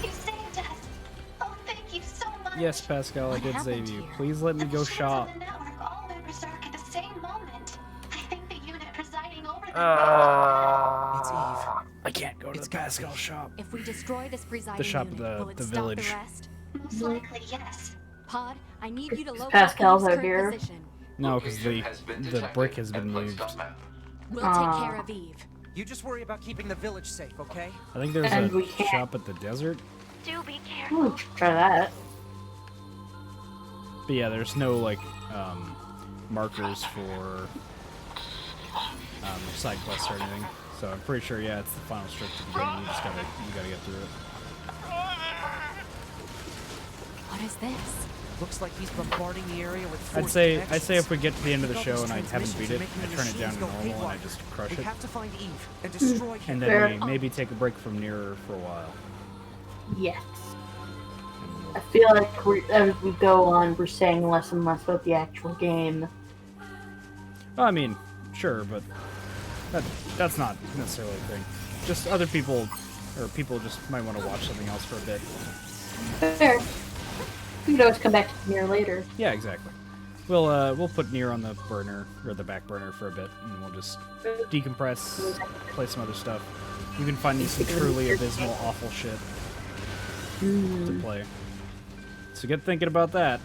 You saved us. Oh, thank you so much. Yes, Pascal, I What did happened save you. here? Please let me The go machines shop. on the network all went berserk at the same moment. I think the unit presiding over them. It's Eve. I can't go to the Pascal shop. If we destroy this presiding The shop, unit, will it the stop village. the rest? Most likely, yes. Pod, I need you to locate Pascal's Eve's out current here. position. No, because Location has been the detected brick has been and placed moved. on map. We'll take care of Eve. You just worry about keeping the village safe, okay? I think there's And a we can't- shop at the desert. Do be careful. Ooh, try that. But yeah, there's no like markers for side quests or anything. So I'm pretty sure, yeah, it's the final strip to the game. You gotta get through it. What is this? Looks like he's bombarding the area with I'd forced say connections. if we get to the end of the All show these and I haven't transmissions beat are it, making I the turn it down machines to go normal and I haywire. just crush We it. have to find Eve and destroy him. And Fair. then we maybe take a break from Nier for a while. Yes. I feel like as we go on, we're saying less and less about the actual game. Well, I mean, sure, but that's not necessarily a thing. Just other people, or people just might want to watch something else for a bit. Fair. We could always come back to Nier later. Yeah, exactly. We'll put Nier on the burner or the back burner for a bit, and we'll just decompress, play some other stuff. You can find me some truly abysmal, awful shit. to play. So get thinking about that.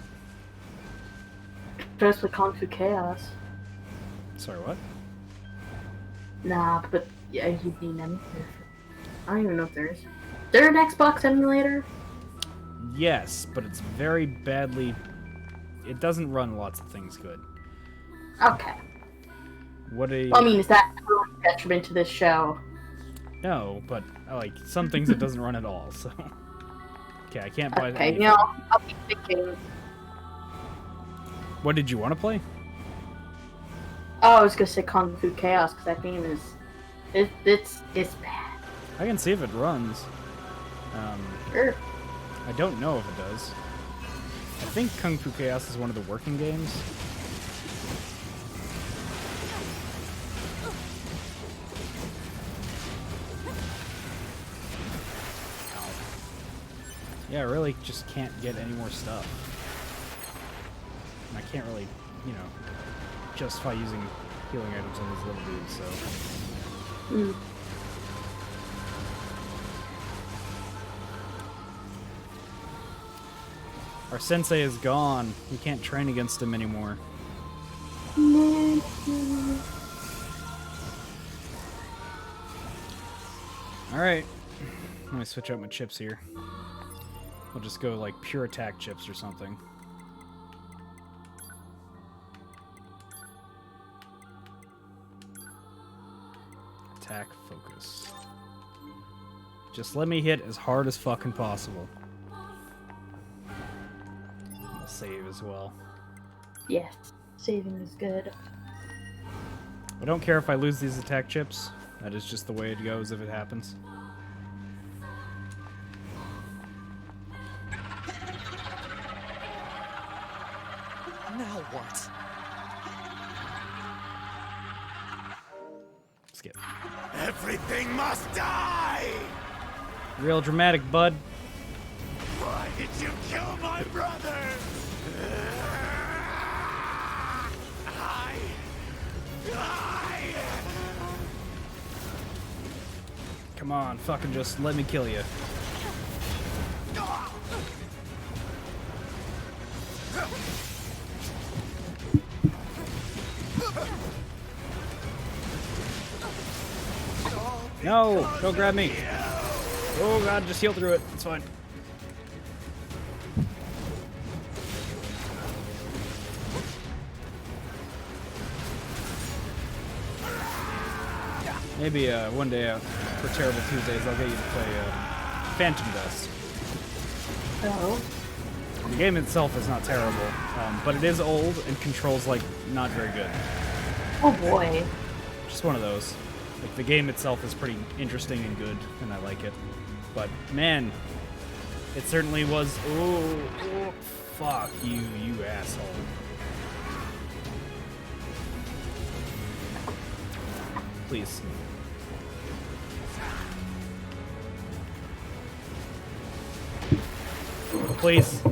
Just with Kung Fu Chaos. Sorry, what? Nah, but yeah, you mean anything. I don't even know if there is. Is there an Xbox emulator? Yes, but it's very badly... It doesn't run lots of things good. Okay. What a... Well, I mean, is that a detriment to this show? No, but, like, some things it doesn't run at all, so... Okay, I can't buy... Okay, anything. you know, I'll be thinking... What did you want to play? Oh, I was gonna say Kung Fu Chaos, because that game is... It's bad. I can see if it runs. Sure. I don't know if it does. I think Kung Fu Chaos is one of the working games. Yeah, I really just can't get any more stuff. And I can't really, you know, justify using healing items on these little dudes, so... Our sensei is gone. We can't train against him anymore. Alright. Let me switch out my chips here. We'll just go like pure attack chips or something. Attack focus. Just let me hit as hard as fucking possible. We'll save as well. Yes, saving is good. I don't care if I lose these attack chips. That is just the way it goes if it happens. Now what? Skip. Everything must die! Real dramatic, bud. Why did you kill my brother? Come on, fucking just let me kill you. No, don't grab me. Oh god, just heal through it. It's fine. Maybe one day for Terrible Tuesdays, I'll get you to play Phantom Dust. Oh. The game itself is not terrible, but it is old and controls like not very good. Oh boy. Just one of those. Like the game itself is pretty interesting and good, and I like it. But man, it certainly was. Oh, fuck you, you asshole. Please. Please.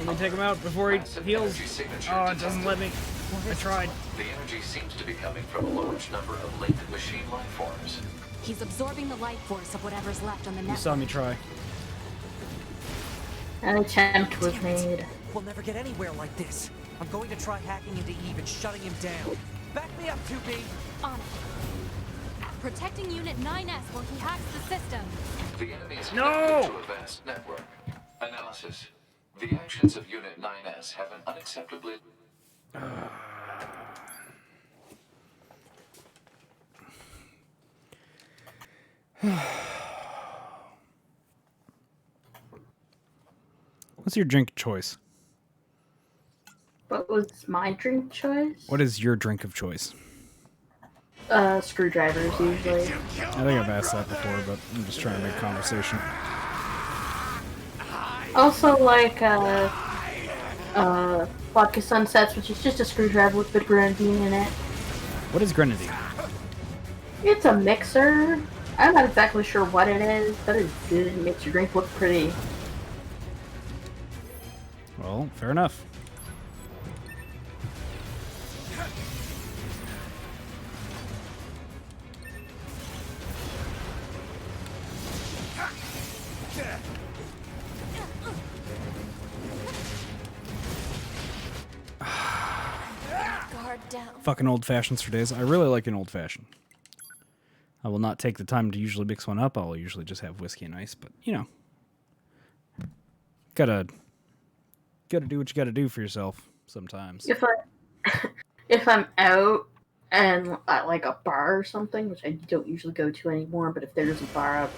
Let me take him out before he heals. Oh, it doesn't let me. I tried. The energy seems to be coming from a large number of linked machine life forms. He's absorbing the life force of whatever's left on the You network. saw me try. An attempt was Damn it. made. We'll never get anywhere like this. I'm going to try hacking into Eve and shutting him down. Back me up, 2B! On it. Protecting Unit 9S while he hacks the system. The enemy is No! connected to a vast network. Analysis. The actions of Unit 9S have an unacceptably... What's your drink choice? What was my drink choice? What is your drink of choice? Screwdrivers usually. I think I've asked that before, but I'm just trying to make conversation. Also like vodka sunsets, which is just a screwdriver with a bit of grenadine in it. What is grenadine? It's a mixer. I'm not exactly sure what it is, but it's good. It makes your drink look pretty. Well, fair enough. Guard down. Fucking old fashions for days. I really like an old fashioned. I will not take the time to usually mix one up. I'll usually just have whiskey and ice, but you know, gotta do what you gotta do for yourself sometimes. If I'm out and at like a bar or something, which I don't usually go to anymore, but if there's a bar,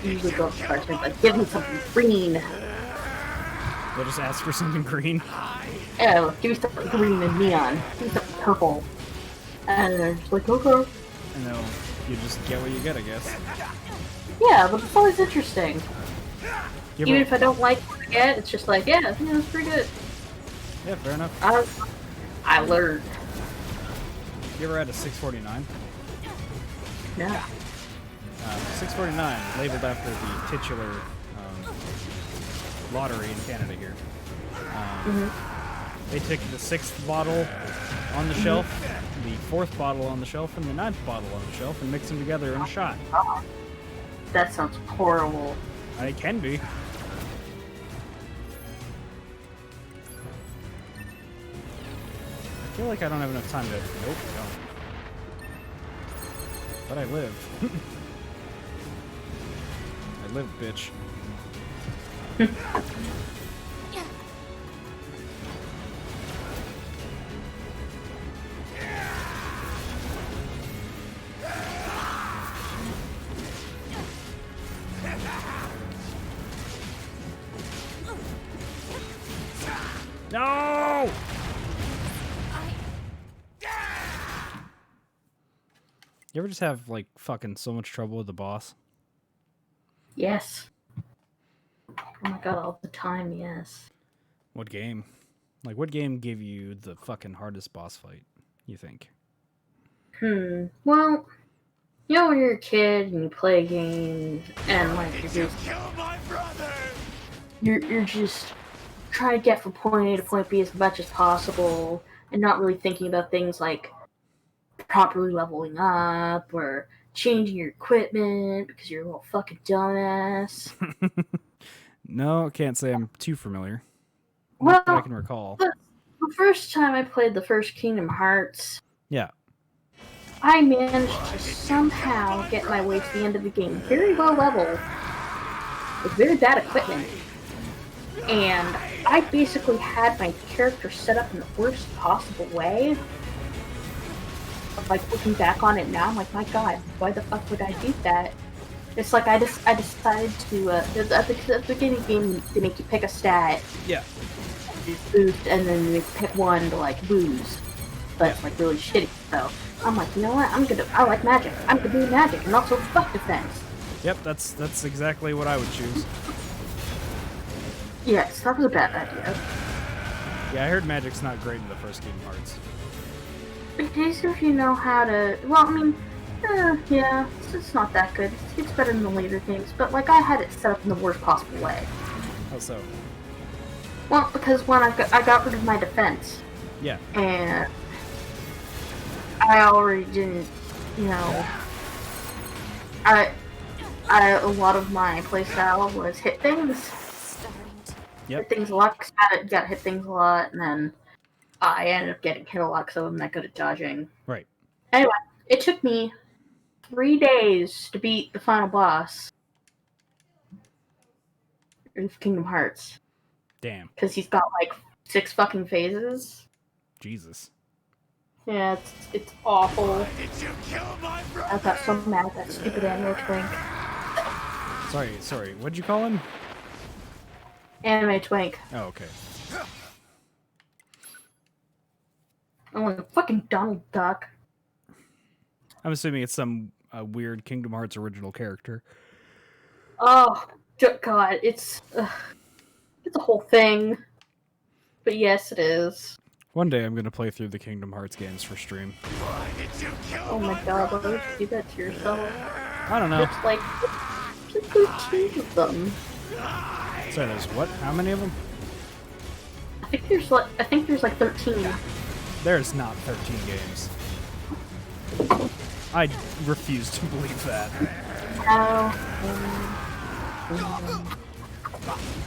usually go up to the bartender like, give me something green. They'll just ask for something green. Yeah, give me something green and neon. Give me something purple. And they're just like, okay. And then you just get what you get, I guess. Yeah, but it's always interesting. You Even ever- if I don't like what I get, it's just like, yeah, it's pretty good. yeah, fair enough. I learned. You ever had a 649? Yeah. 649, labeled after the titular lottery in Canada here. They took the 6th bottle on the shelf, the 4th bottle on the shelf, and the 9th bottle on the shelf, and mixed them together in a shot. That sounds horrible. It can be. I feel like I don't have enough time to... Nope, I don't. But I live. I live, bitch. No! You ever just have, like, fucking so much trouble with the boss? Yes. Oh my god, all the time, yes. What game? Like, what game gave you the fucking hardest boss fight, you think? Well, you know when you're a kid and you play a game and like you're just trying to get from point A to point B as much as possible and not really thinking about things like properly leveling up or changing your equipment because you're a little fucking dumbass. No, can't say I'm too familiar. Well, Not that I can recall. the first time I played the first Kingdom Hearts, Yeah. I managed to somehow get my way to the end of the game very low level with very bad equipment. And I basically had my character set up in the worst possible way. Like, looking back on it now, I'm like, my god, why the fuck would I do that? It's like I decided to, at the beginning of the game, they make you pick a stat, Yeah. boost, and then they make you pick one to, like, lose. But it's, like, really shitty, so I'm like, you know what, I like magic. I'm gonna do magic, and also fuck defense. Yep, that's exactly what I would choose. Yes, that was a bad idea. Yeah, I heard magic's not great in the first Kingdom Hearts. At least if you know how to, well, I mean, yeah, it's not that good. It's better than the later games, but, like, I had it set up in the worst possible way. How so? Well, because when I got rid of my defense, Yeah. and I already didn't, you know, a lot of my playstyle was hit things. Yep. Hit things a lot, cause I got hit things a lot, and then I ended up getting hit a lot because I wasn't that good at dodging. Right. Anyway, it took me 3 days to beat the final boss in Kingdom Hearts. Damn. Because he's got like 6 fucking phases. Jesus. Yeah, it's awful. Did you kill my brother? I got so mad at that stupid anime twink. Sorry. What'd you call him? Anime twink. Oh, okay. I'm like fucking Donald Duck. I'm assuming it's some weird Kingdom Hearts original character. Oh God, it's a whole thing. But yes, it is. One day I'm gonna play through the Kingdom Hearts games for stream. Why did you kill Oh my God, why would you do that to yourself? I don't know. It's like 13 of them. So there's what? How many of them? I think there's like 13. There's not 13 games. I refuse to believe that.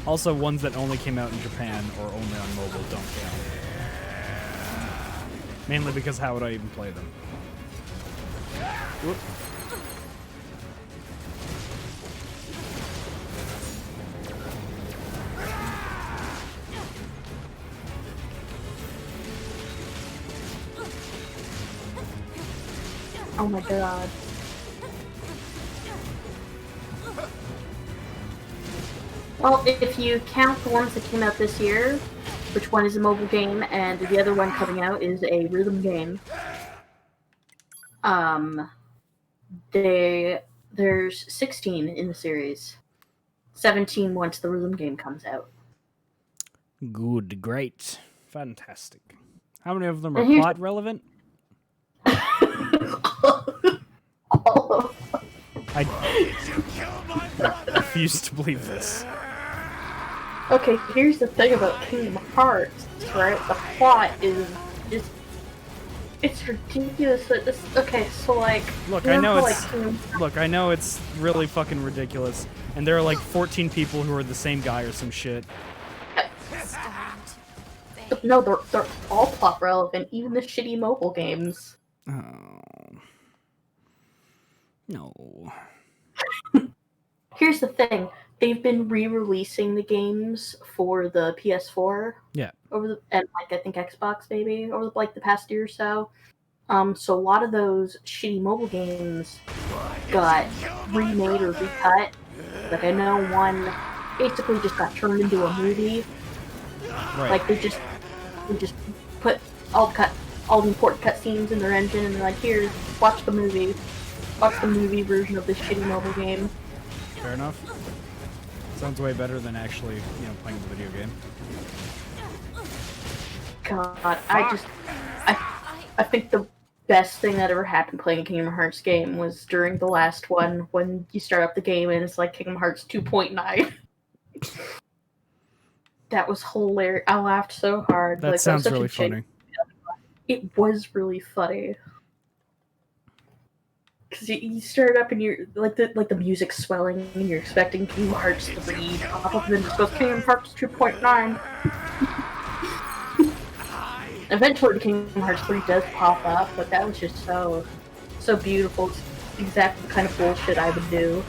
Also, ones that only came out in Japan or only on mobile don't count. Mainly because how would I even play them? Whoop. Oh my God. Well, if you count the ones that came out this year, which one is a mobile game and the other one coming out is a rhythm game. There's 16 in the series. 17 once the rhythm game comes out. Good, great, fantastic. How many of them are And here's- plot relevant? All of I refuse to believe this. Okay, here's the thing about Kingdom Hearts, right? The plot is it's ridiculous. Okay, so like, Look, you I know how, it's like, Kingdom look, I know it's really fucking ridiculous, and there are like 14 people who are the same guy or some shit. No, they're all plot relevant, even the shitty mobile games. Oh no. Here's the thing: they've been re-releasing the games for the PS4 Yeah. and like I think Xbox maybe over like the past year or so. So a lot of those shitty mobile games got remade or recut. Like I know one basically just got turned into a movie. Right. Like they just put all the important cutscenes in their engine and they're like, here, watch the movie version of this shitty mobile game. Fair enough. Sounds way better than actually, playing the video game. God, I think the best thing that ever happened playing a Kingdom Hearts game was during the last one when you start up the game and it's like Kingdom Hearts 2.9. That was hilarious. I laughed so hard. That sounds really funny. It was really funny. Because you start up and you're like the music's swelling and you're expecting Kingdom Hearts 3 to pop up and then it just goes Kingdom Hearts 2.9. Eventually the Kingdom Hearts 3 does pop up, but that was just so beautiful. It's exactly the kind of bullshit I would do.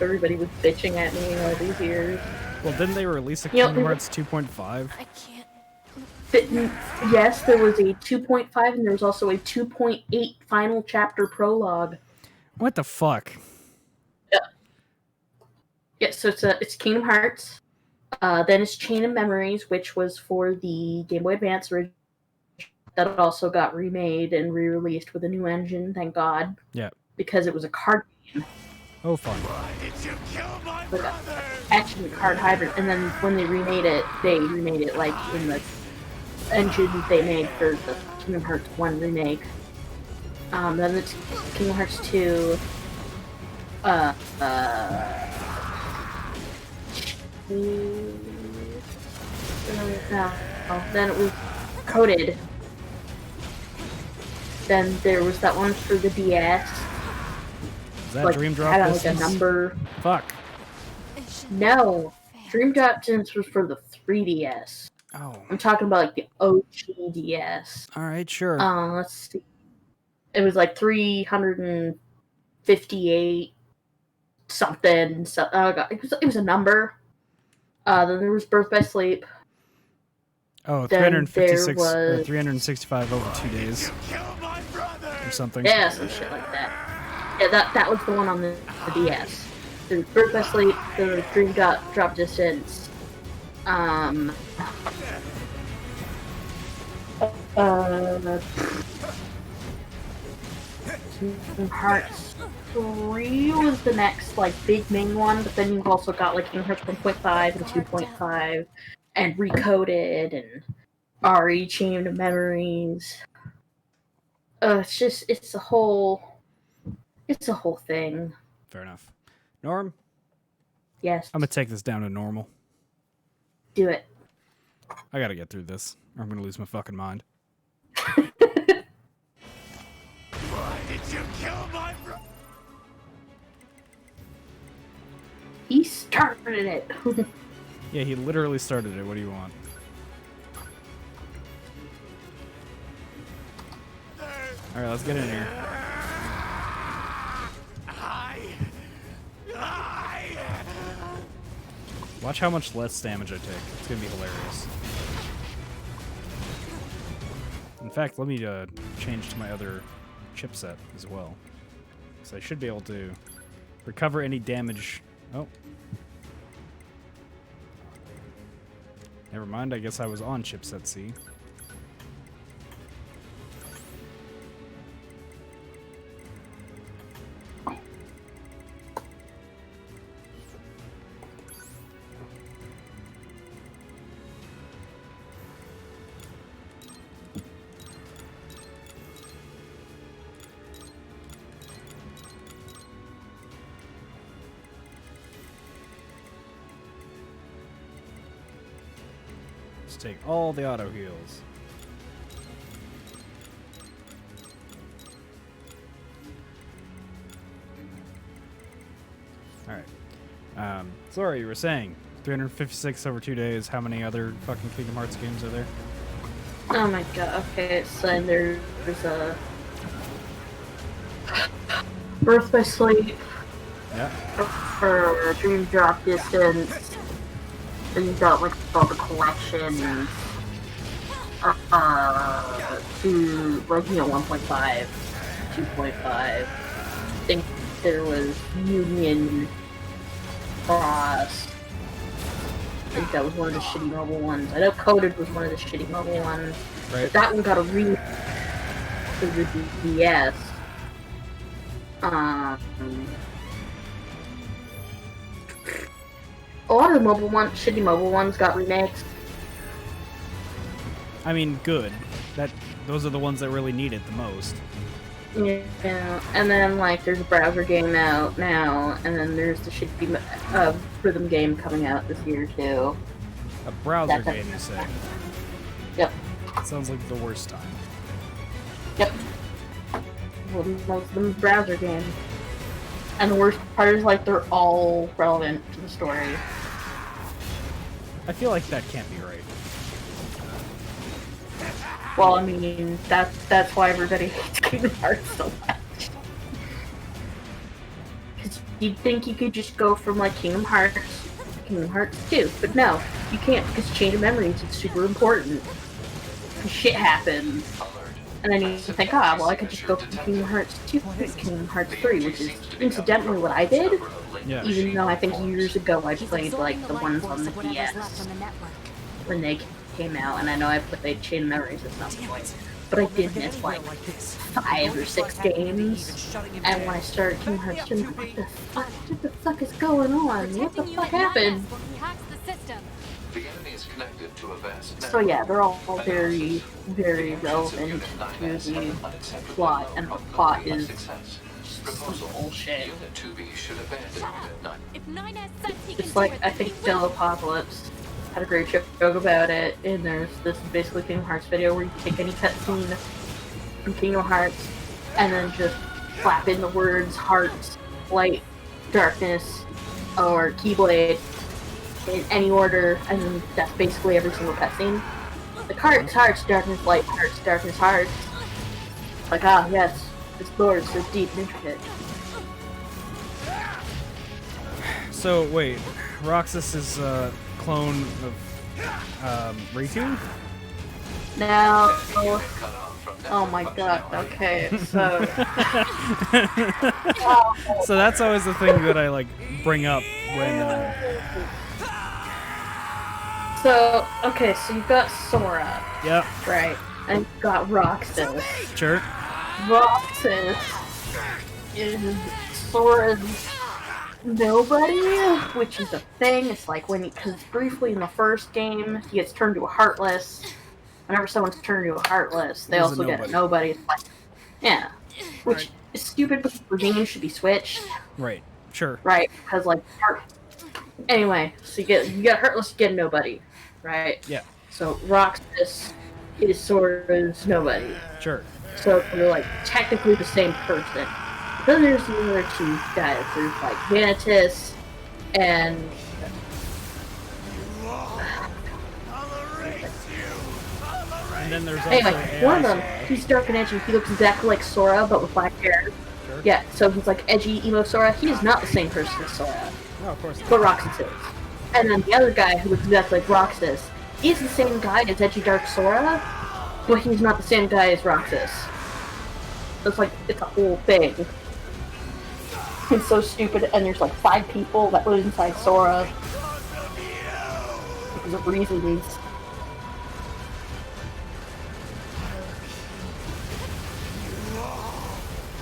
Everybody was bitching at me all these years. Well, didn't they release a Kingdom Hearts 2.5? I can't. Yes, there was a 2.5 and there was also a 2.8 final chapter prologue. What the fuck? Yeah, so it's Kingdom Hearts. Then it's Chain of Memories, which was for the Game Boy Advance original. That also got remade and re-released with a new engine, thank God. Yeah. Because it was a card game. Oh, fun. Why did you kill my Like brother? actually a card hybrid. And then when they remade it like in the engine they made for the Kingdom Hearts 1 remake. Then it's Kingdom Hearts 2. Then it was Coded. Then there was that one for the DS. Is that Like, Dream Drop had like a Distance? number. Fuck. No, Dream Drop Distance was for the 3DS. Oh. I'm talking about like the OG DS. Alright, sure. Let's see. It was like 358 something. So, oh god, it was a number. Then there was Birth by Sleep. Oh, then 356 there or was- 365 over 2 days Kill my brother! or something. Yeah, some shit like that. Yeah, that was the one on the DS. There was Birth by Sleep. There was Dream Drop Distance. Kingdom Hearts 3 was the next like big main one, but then you've also got like Kingdom Hearts 1.5 and 2.5 and Recoded and RE Chain of Memories. It's a whole thing. Fair enough. Norm, Yes. I'm gonna take this down to normal. Do it. I gotta get through this, or I'm gonna lose my fucking mind. Why did you kill my brother? He started it. Yeah, he literally started it. What do you want? Alright, let's get in here. Watch how much less damage I take. It's gonna be hilarious. In fact, let me change to my other chipset as well. So I should be able to recover any damage. Oh. Never mind, I guess I was on chipset C. Let's take all the auto heals. Alright. Sorry, you were saying 356 over 2 days. How many other fucking Kingdom Hearts games are there? Oh my god, okay, so there's a Birth by Sleep, Yeah. for Dream Drop Distance, then you've got like all the collections, to like 1.5, 2.5. I think there was Union Cross. I think that was one of the shitty mobile ones. I know Coded was one of the shitty mobile ones. Right. But that one got a remake for the DS. A lot of the mobile ones, shitty mobile ones, got remakes. I mean, good. Those are the ones that really need it the most. Yeah, and then like there's a browser game out now, and then there's the shitty rhythm game coming out this year too. A browser That's game, you say? Yep. Sounds like the worst time. Yep. Well, most of them browser games. And the worst part is like they're all relevant to the story. I feel like that can't be right. Well, I mean, that's why everybody hates Kingdom Hearts so much. Because you'd think you could just go from like Kingdom Hearts to Kingdom Hearts 2, but no, you can't because Chain of Memories is super important. Shit happens. And then you think, well, I could just go from Kingdom Hearts 2 to Kingdom Hearts 3, which is incidentally what I did. Yeah. Even though I think years ago I played like the ones on the DS when they came out, and I know I played Chain of Memories at some point, but I did miss like 5 or 6 games. And when I started Kingdom Hearts 2, I'm like, what the fuck is going on? What the fuck happened? The enemy is connected to a vast So yeah, they're all very, very relevant to the plot, and the plot is proposal. bullshit. Unit 2B should abandon Unit 9. It's like, I think Still Apocalypse had a great joke about it, and there's this basically Kingdom Hearts video where you take any cutscene from Kingdom Hearts and then just slap in the words hearts, light, darkness, or Keyblade in any order, and then that's basically every single cutscene. Like hearts, darkness, light, hearts, darkness, hearts. Like, yes, this lore is so deep and intricate. So, wait. Roxas is a clone of Riku? Now, oh my god, okay, so... So that's always the thing that I, like, bring up when, So, okay, so you've got Sora, Yep. right? And you've got Roxas. Sure. Roxas is Sora's nobody, which is a thing. It's like because briefly in the first game, he gets turned to a Heartless. Whenever someone's turned into a Heartless, they He's a also get a nobody. nobody. It's like, yeah, which Right. is stupid because the name should be switched, Right. Sure. right? Because like, anyway, so you get Heartless, you get a nobody, right? Yeah. So Roxas is Sora's nobody. Sure. So they're like technically the same person. Then there's the other two guys. There's like Vanitas and And then there's also anyway, AI one of them, Sora. he's dark and edgy. He looks exactly like Sora, but with black hair. Sure. Yeah, so he's like edgy, emo Sora. He is not the same person as Sora, No, of course not. but Roxas is. And then the other guy who looks exactly like Roxas is the same guy as edgy dark Sora, but he's not the same guy as Roxas. It's like, it's a whole thing. It's so stupid, and there's like 5 people that live inside Sora because of reasons.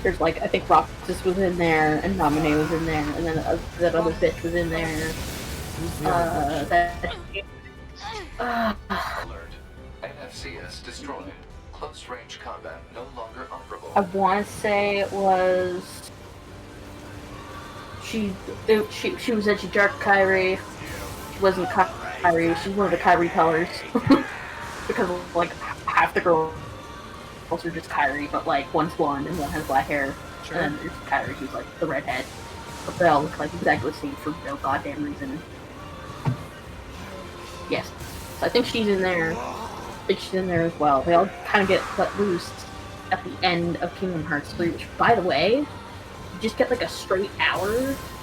There's like, I think Roxas was in there, and Naminé was in there, and then that other bitch was in there. Alert. NFCS destroyed. Close range combat no longer operable. I want to say it was she was edgy dark Kyrie. She wasn't Kyrie. She's one of the Kyrie colors because like half the girls are just Kyrie, but like one's blonde and one has black hair. Sure. And then there's Kyrie, who's like the redhead. But they all look like exactly the same for no goddamn reason. Yes. So I think she's in there. I think she's in there as well. They all kind of get let loose at the end of Kingdom Hearts 3, which, by the way, you just get like a straight hour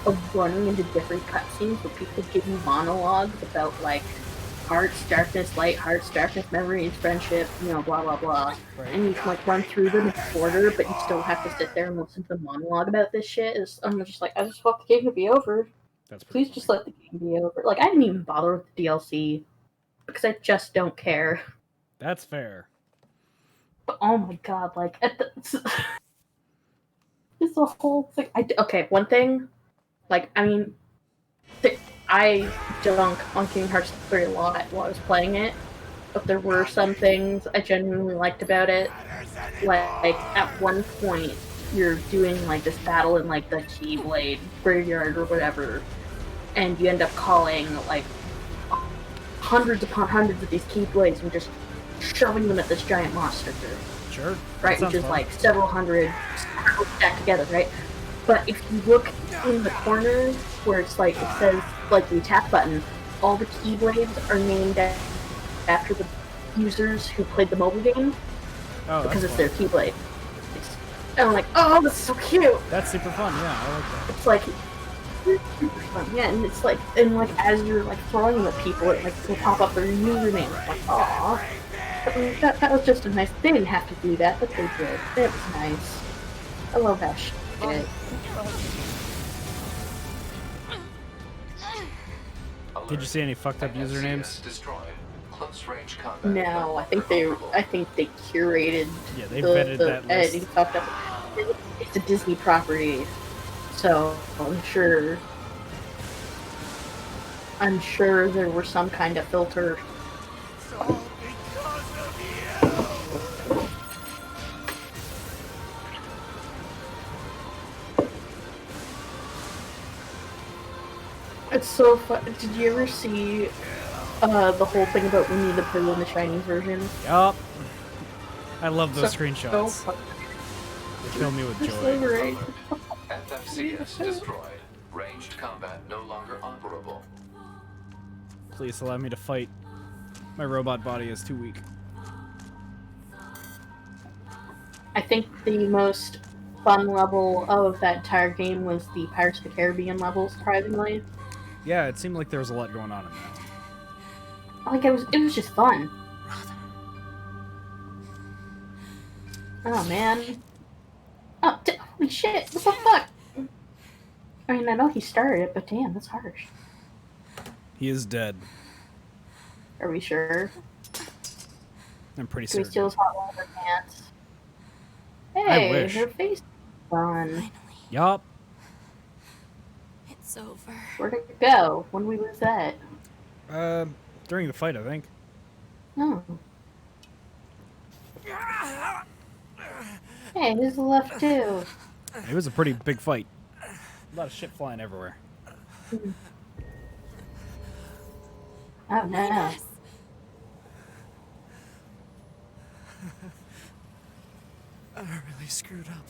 of running into different cutscenes where people give you monologues about like hearts, darkness, light, hearts, darkness, memories, friendship, you know, blah blah blah. Right. And you can like run through them in order, but you still have to sit there and listen to the monologue about this shit. I'm just like, I just want the game to be over. That's pretty Please just let the game be over. Like, I didn't even bother with the DLC because I just don't care. That's fair. But oh my god, like it's a whole thing. Okay, one thing, like I mean, I dunk on Kingdom Hearts 3 a lot while I was playing it, but there were some things I genuinely liked about it. Like at one point, you're doing like this battle in like the Keyblade graveyard or whatever, and you end up calling like hundreds upon hundreds of these Keyblades and just shoving them at this giant monster. Sure. Right, That which is sounds fun. like several hundred stacked together, right? But if you look in the corner where it's like, it says, like, the attack button, all the Keyblades are named after the users who played the mobile game, Oh, because that's it's their fun. Keyblade. And I'm like, oh, that's so cute! That's super fun. Yeah, I like that. It's like, super fun, yeah, and it's like, and like, as you're like throwing them at people, it like will pop up their username. It's like, aww. That was just a nice. They didn't have to do that, but they did. It was nice. I love that shit. Did you see any fucked up NFCS usernames? destroyed. Close range combat No, I think they curated. Yeah, they vetted that list. editing fucked up. It's a Disney property, so I'm sure there were some kind of filter. It's so fun. Did you ever see the whole thing about Winnie the Pooh in the Chinese version? Yup. I love those So screenshots. fun. They fill me with They're joy. so great. FFCS destroyed. Ranged combat no longer operable. Please allow me to fight. My robot body is too weak. I think the most fun level of that entire game was the Pirates of the Caribbean level, surprisingly. Yeah, it seemed like there was a lot going on in that. Like, it was just fun. Oh, man. Oh, holy shit, what the fuck? I mean, I know he started it, but damn, that's harsh. He is dead. Are we sure? I'm pretty Do we certain. steal his hot water pants? Hey, wish. her face. Fun. Finally, Yup. it's over. Where'd it go? When we lose that? During the fight, I think. Oh. Hey, who's left too? It was a pretty big fight. A lot of shit flying everywhere. Oh no. Yes. I really screwed up.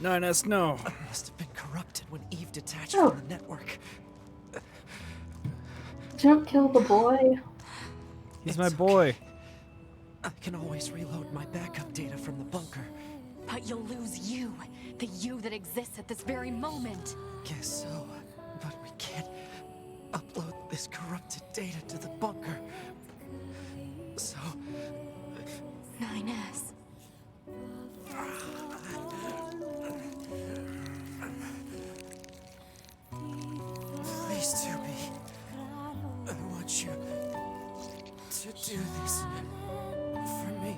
Nines, no. I must have been corrupted when Eve detached Oh. from the network. Don't kill the boy. He's It's my okay. boy. I can always reload my backup data from the bunker. But you'll lose you, the you that exists at this very moment. Guess so, but we can't upload this corrupted data to the bunker. So, 9S. please, Tubi, I want you to do this for me.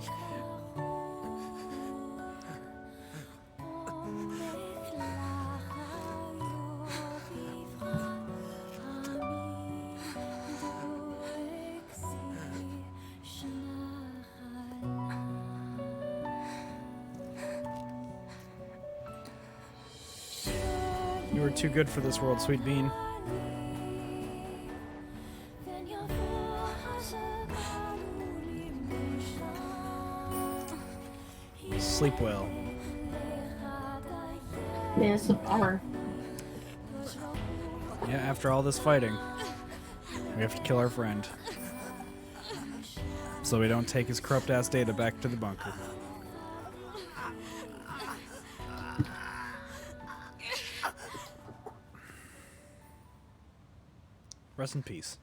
You were too good for this world, Sweet Bean. Sleep well. Man, it's a bummer. Yeah, after all this fighting, we have to kill our friend. So we don't take his corrupt ass data back to the bunker. Rest in peace.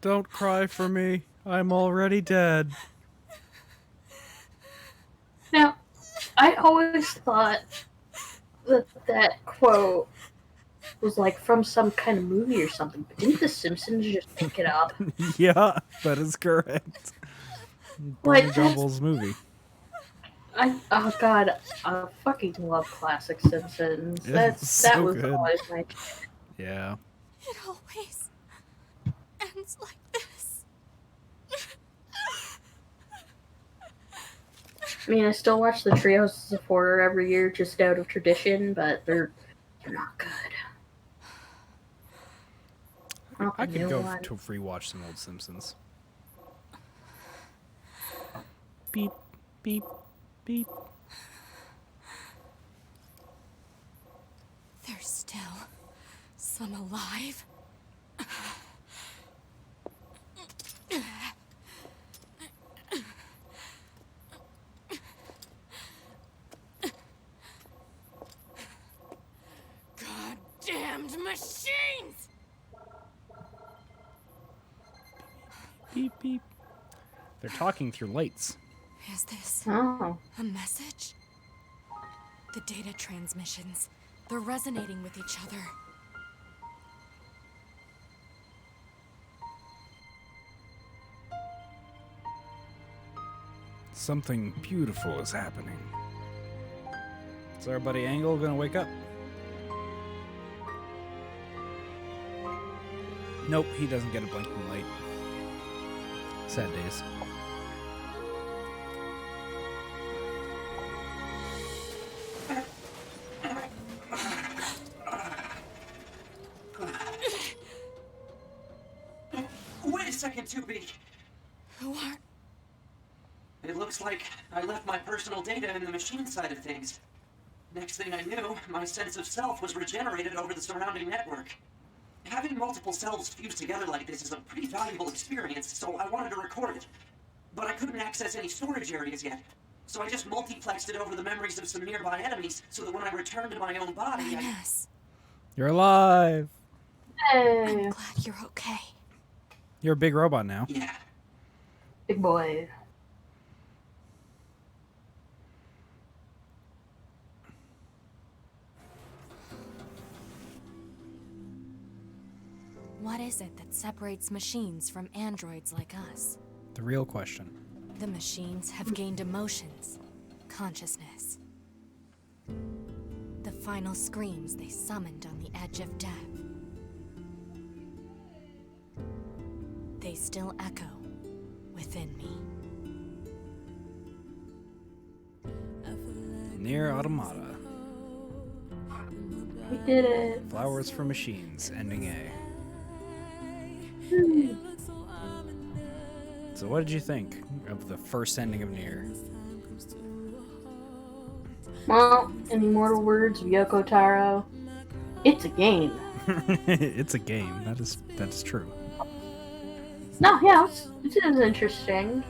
Don't cry for me. I'm already dead. Now, I always thought that that quote was like from some kind of movie or something, but didn't The Simpsons just pick it up? Yeah, that is correct. Like, Barney Gumbel's movie. Oh god, I fucking love classic Simpsons. Yeah, That so was good. always my. Yeah. It always ends like this. I mean, I still watch the Treehouse of Horror every year just out of tradition, but they're not good. Not I the could new go one. to rewatch some old Simpsons. Beep, beep, beep. There's still some alive. Goddamned machines! Beep, beep. They're talking through lights. Is this Oh. a message? The data transmissions, they're resonating with each other. Something beautiful is happening. Is our buddy Angle gonna wake up? Nope, he doesn't get a blinking light. Sad days. Wait a second, Tubi. Who are... It looks like I left my personal data in the machine side of things. Next thing I knew, my sense of self was regenerated over the surrounding network. Having multiple selves fused together like this is a pretty valuable experience, so I wanted to record it. But I couldn't access any storage areas yet, so I just multiplexed it over the memories of some nearby enemies so that when I returned to my own body, I... Yes. You're alive! Hey. I'm glad you're okay. You're a big robot now. Yeah. Big boy. What is it that separates machines from androids like us? The real question. The machines have gained emotions, consciousness. The final screams they summoned on the edge of death. They still echo within me. Nier Automata. We did it. Flowers for Machines, ending A. So what did you think of the first ending of Nier? Well, in immortal words of Yoko Taro, it's a game. It's a game. That is true. No, yeah, it is interesting.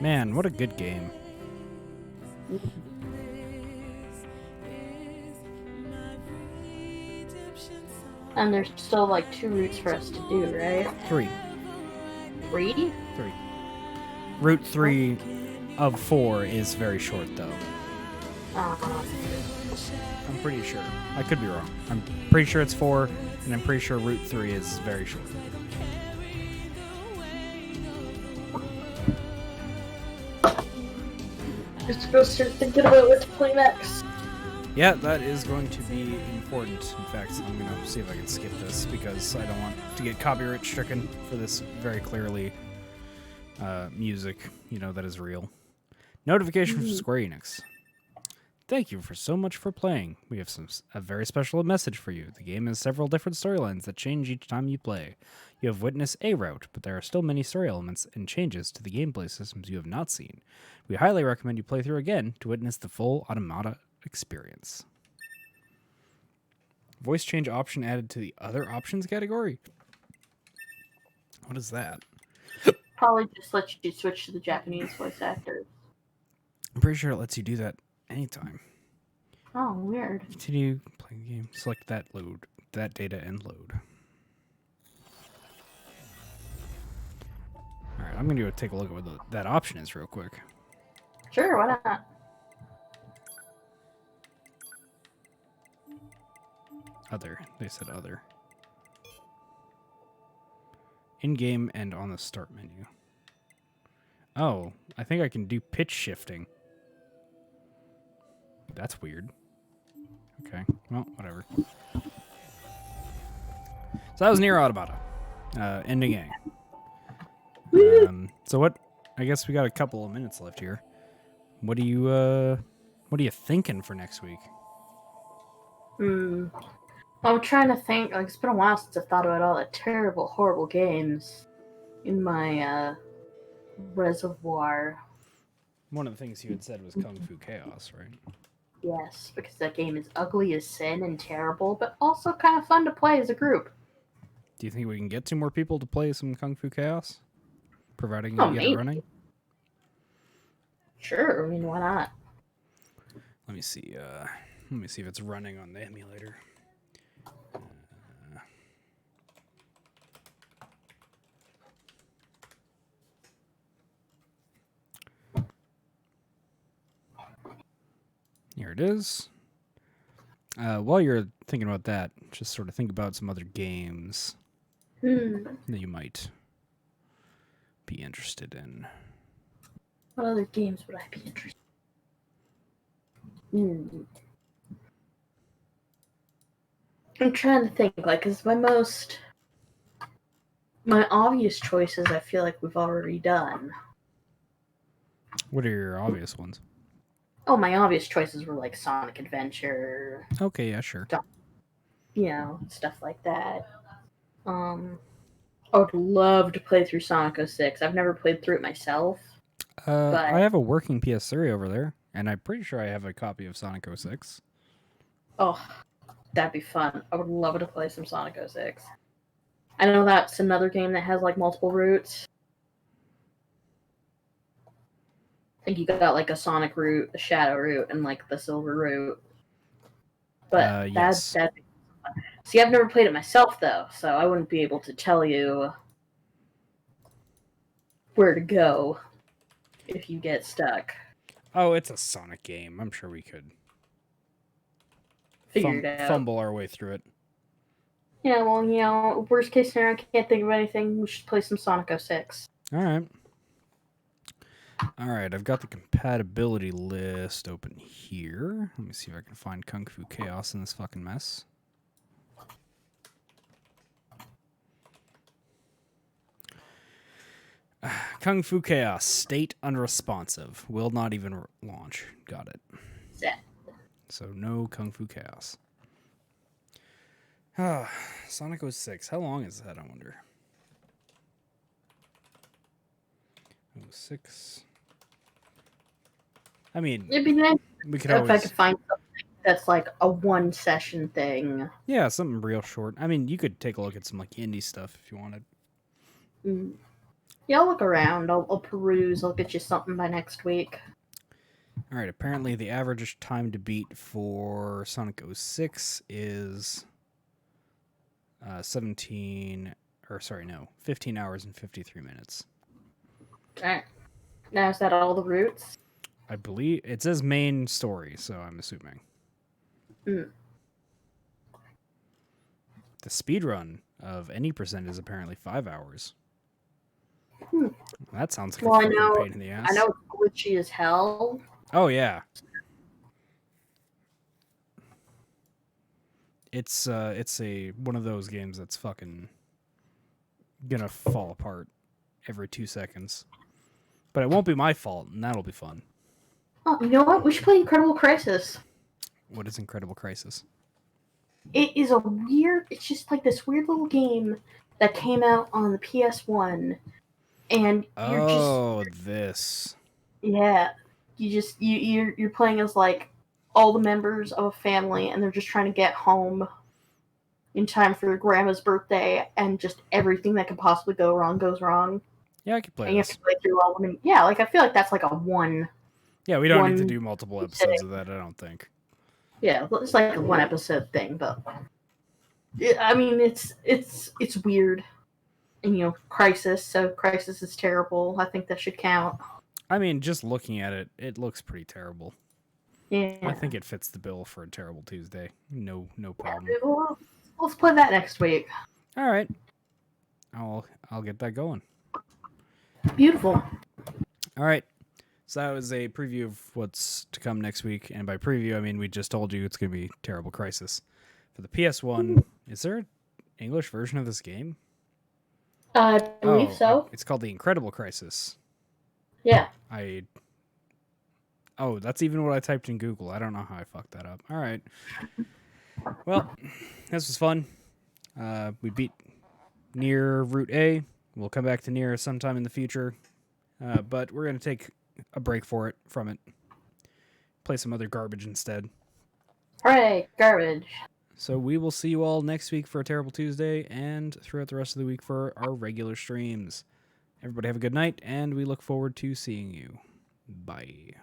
Man, what a good game. And there's still like 2 routes for us to do, right? 3. 3? Route 3 of 4 is very short, though. I'm pretty sure. I could be wrong. I'm pretty sure it's 4, and I'm pretty sure Route 3 is very short. Just supposed to start thinking about what to play next. Yeah, that is going to be important. In fact, I'm going to see if I can skip this because I don't want to get copyright stricken for this very clearly music, that is real. Notification from Square Enix. Thank you for so much for playing. We have a very special message for you. The game has several different storylines that change each time you play. You have witnessed a route, but there are still many story elements and changes to the gameplay systems you have not seen. We highly recommend you play through again to witness the full Automata experience. Voice change option added to the other options category? What is that? Probably just let you switch to the Japanese voice actors. I'm pretty sure it lets you do that anytime. Oh, weird. Continue playing the game. Select that data and load. Alright, I'm going to go take a look at what that option is real quick. Sure, why not? Other. They said other. In-game and on the start menu. Oh, I think I can do pitch shifting. That's weird. Okay, well, whatever. So that was Nier Automata. Ending A. So what? I guess we got a couple of minutes left here. What are you thinking for next week? I'm trying to think. Like, it's been a while since I've thought about all the terrible, horrible games in my reservoir. One of the things you had said was Kung Fu Chaos, right? Yes, because that game is ugly as sin and terrible, but also kind of fun to play as a group. Do you think we can get 2 more people to play some Kung Fu Chaos? Providing you get maybe. it running? Sure, I mean, why not? Let me see if it's running on the emulator. Here it is. While you're thinking about that, just sort of think about some other games that you might be interested in. What other games would I be interested in? I'm trying to think, because my obvious choices I feel like we've already done. What are your obvious ones? Oh, my obvious choices were like Sonic Adventure. Okay, yeah, sure. Stuff like that. I would love to play through Sonic 06. I've never played through it myself. I have a working PS3 over there, and I'm pretty sure I have a copy of Sonic 06. Oh, that'd be fun. I would love to play some Sonic 06. I know that's another game that has like multiple routes. I think you got like a Sonic route, a Shadow route, and like the Silver route. But Yes. that. See, I've never played it myself though, so I wouldn't be able to tell you where to go if you get stuck. Oh, it's a Sonic game. I'm sure we could Figure it out. fumble our way through it. Yeah, well, worst case scenario, I can't think of anything. We should play some Sonic 06. All right. All right, I've got the compatibility list open here. Let me see if I can find Kung Fu Chaos in this fucking mess. Kung Fu Chaos, state unresponsive. Will not even launch. Got it. Set. So no Kung Fu Chaos. Sonic 06. How long is that, I wonder? 06. I mean, It'd be nice we could if always... I could find something that's like a one session thing. Yeah, something real short. I mean, you could take a look at some like indie stuff if you wanted. Yeah, I'll look around. I'll peruse. I'll get you something by next week. All right, apparently the average time to beat for Sonic 06 is 15 hours and 53 minutes. Alright. Now, is that all the routes? I believe it says main story, so I'm assuming. The speedrun of any percent is apparently 5 hours. That sounds like a fucking pain in the ass. I know it's glitchy as hell. Oh, yeah. It's one of those games that's fucking gonna fall apart every 2 seconds. But it won't be my fault, and that'll be fun. Oh, you know what? We should play Incredible Crisis. What is Incredible Crisis? It's just like this weird little game that came out on the PS1. And this. Yeah. You're playing as like all the members of a family, and they're just trying to get home in time for their grandma's birthday, and just everything that could possibly go wrong goes wrong. Yeah, I could play and this. You have to play through all of them. Yeah, like I feel like that's like a one. Yeah, we don't need to do multiple episodes of that, I don't think. Yeah, it's like a one episode thing, but I mean it's weird. And Crisis, so Crisis is terrible. I think that should count. I mean, just looking at it, it looks pretty terrible. Yeah. I think it fits the bill for a terrible Tuesday. No problem. Yeah, well, let's play that next week. All right. I'll get that going. Beautiful. All right. So that was a preview of what's to come next week. And by preview, I mean we just told you it's going to be Terrible Crisis. For the PS1, is there an English version of this game? I believe so. It's called The Incredible Crisis. Yeah. Oh, that's even what I typed in Google. I don't know how I fucked that up. All right. Well, this was fun. We beat Nier Route A. We'll come back to Nier sometime in the future. But we're going to take a break from it. Play some other garbage instead. Hooray, garbage. So we will see you all next week for a Terrible Tuesday and throughout the rest of the week for our regular streams. Everybody have a good night, and we look forward to seeing you. Bye.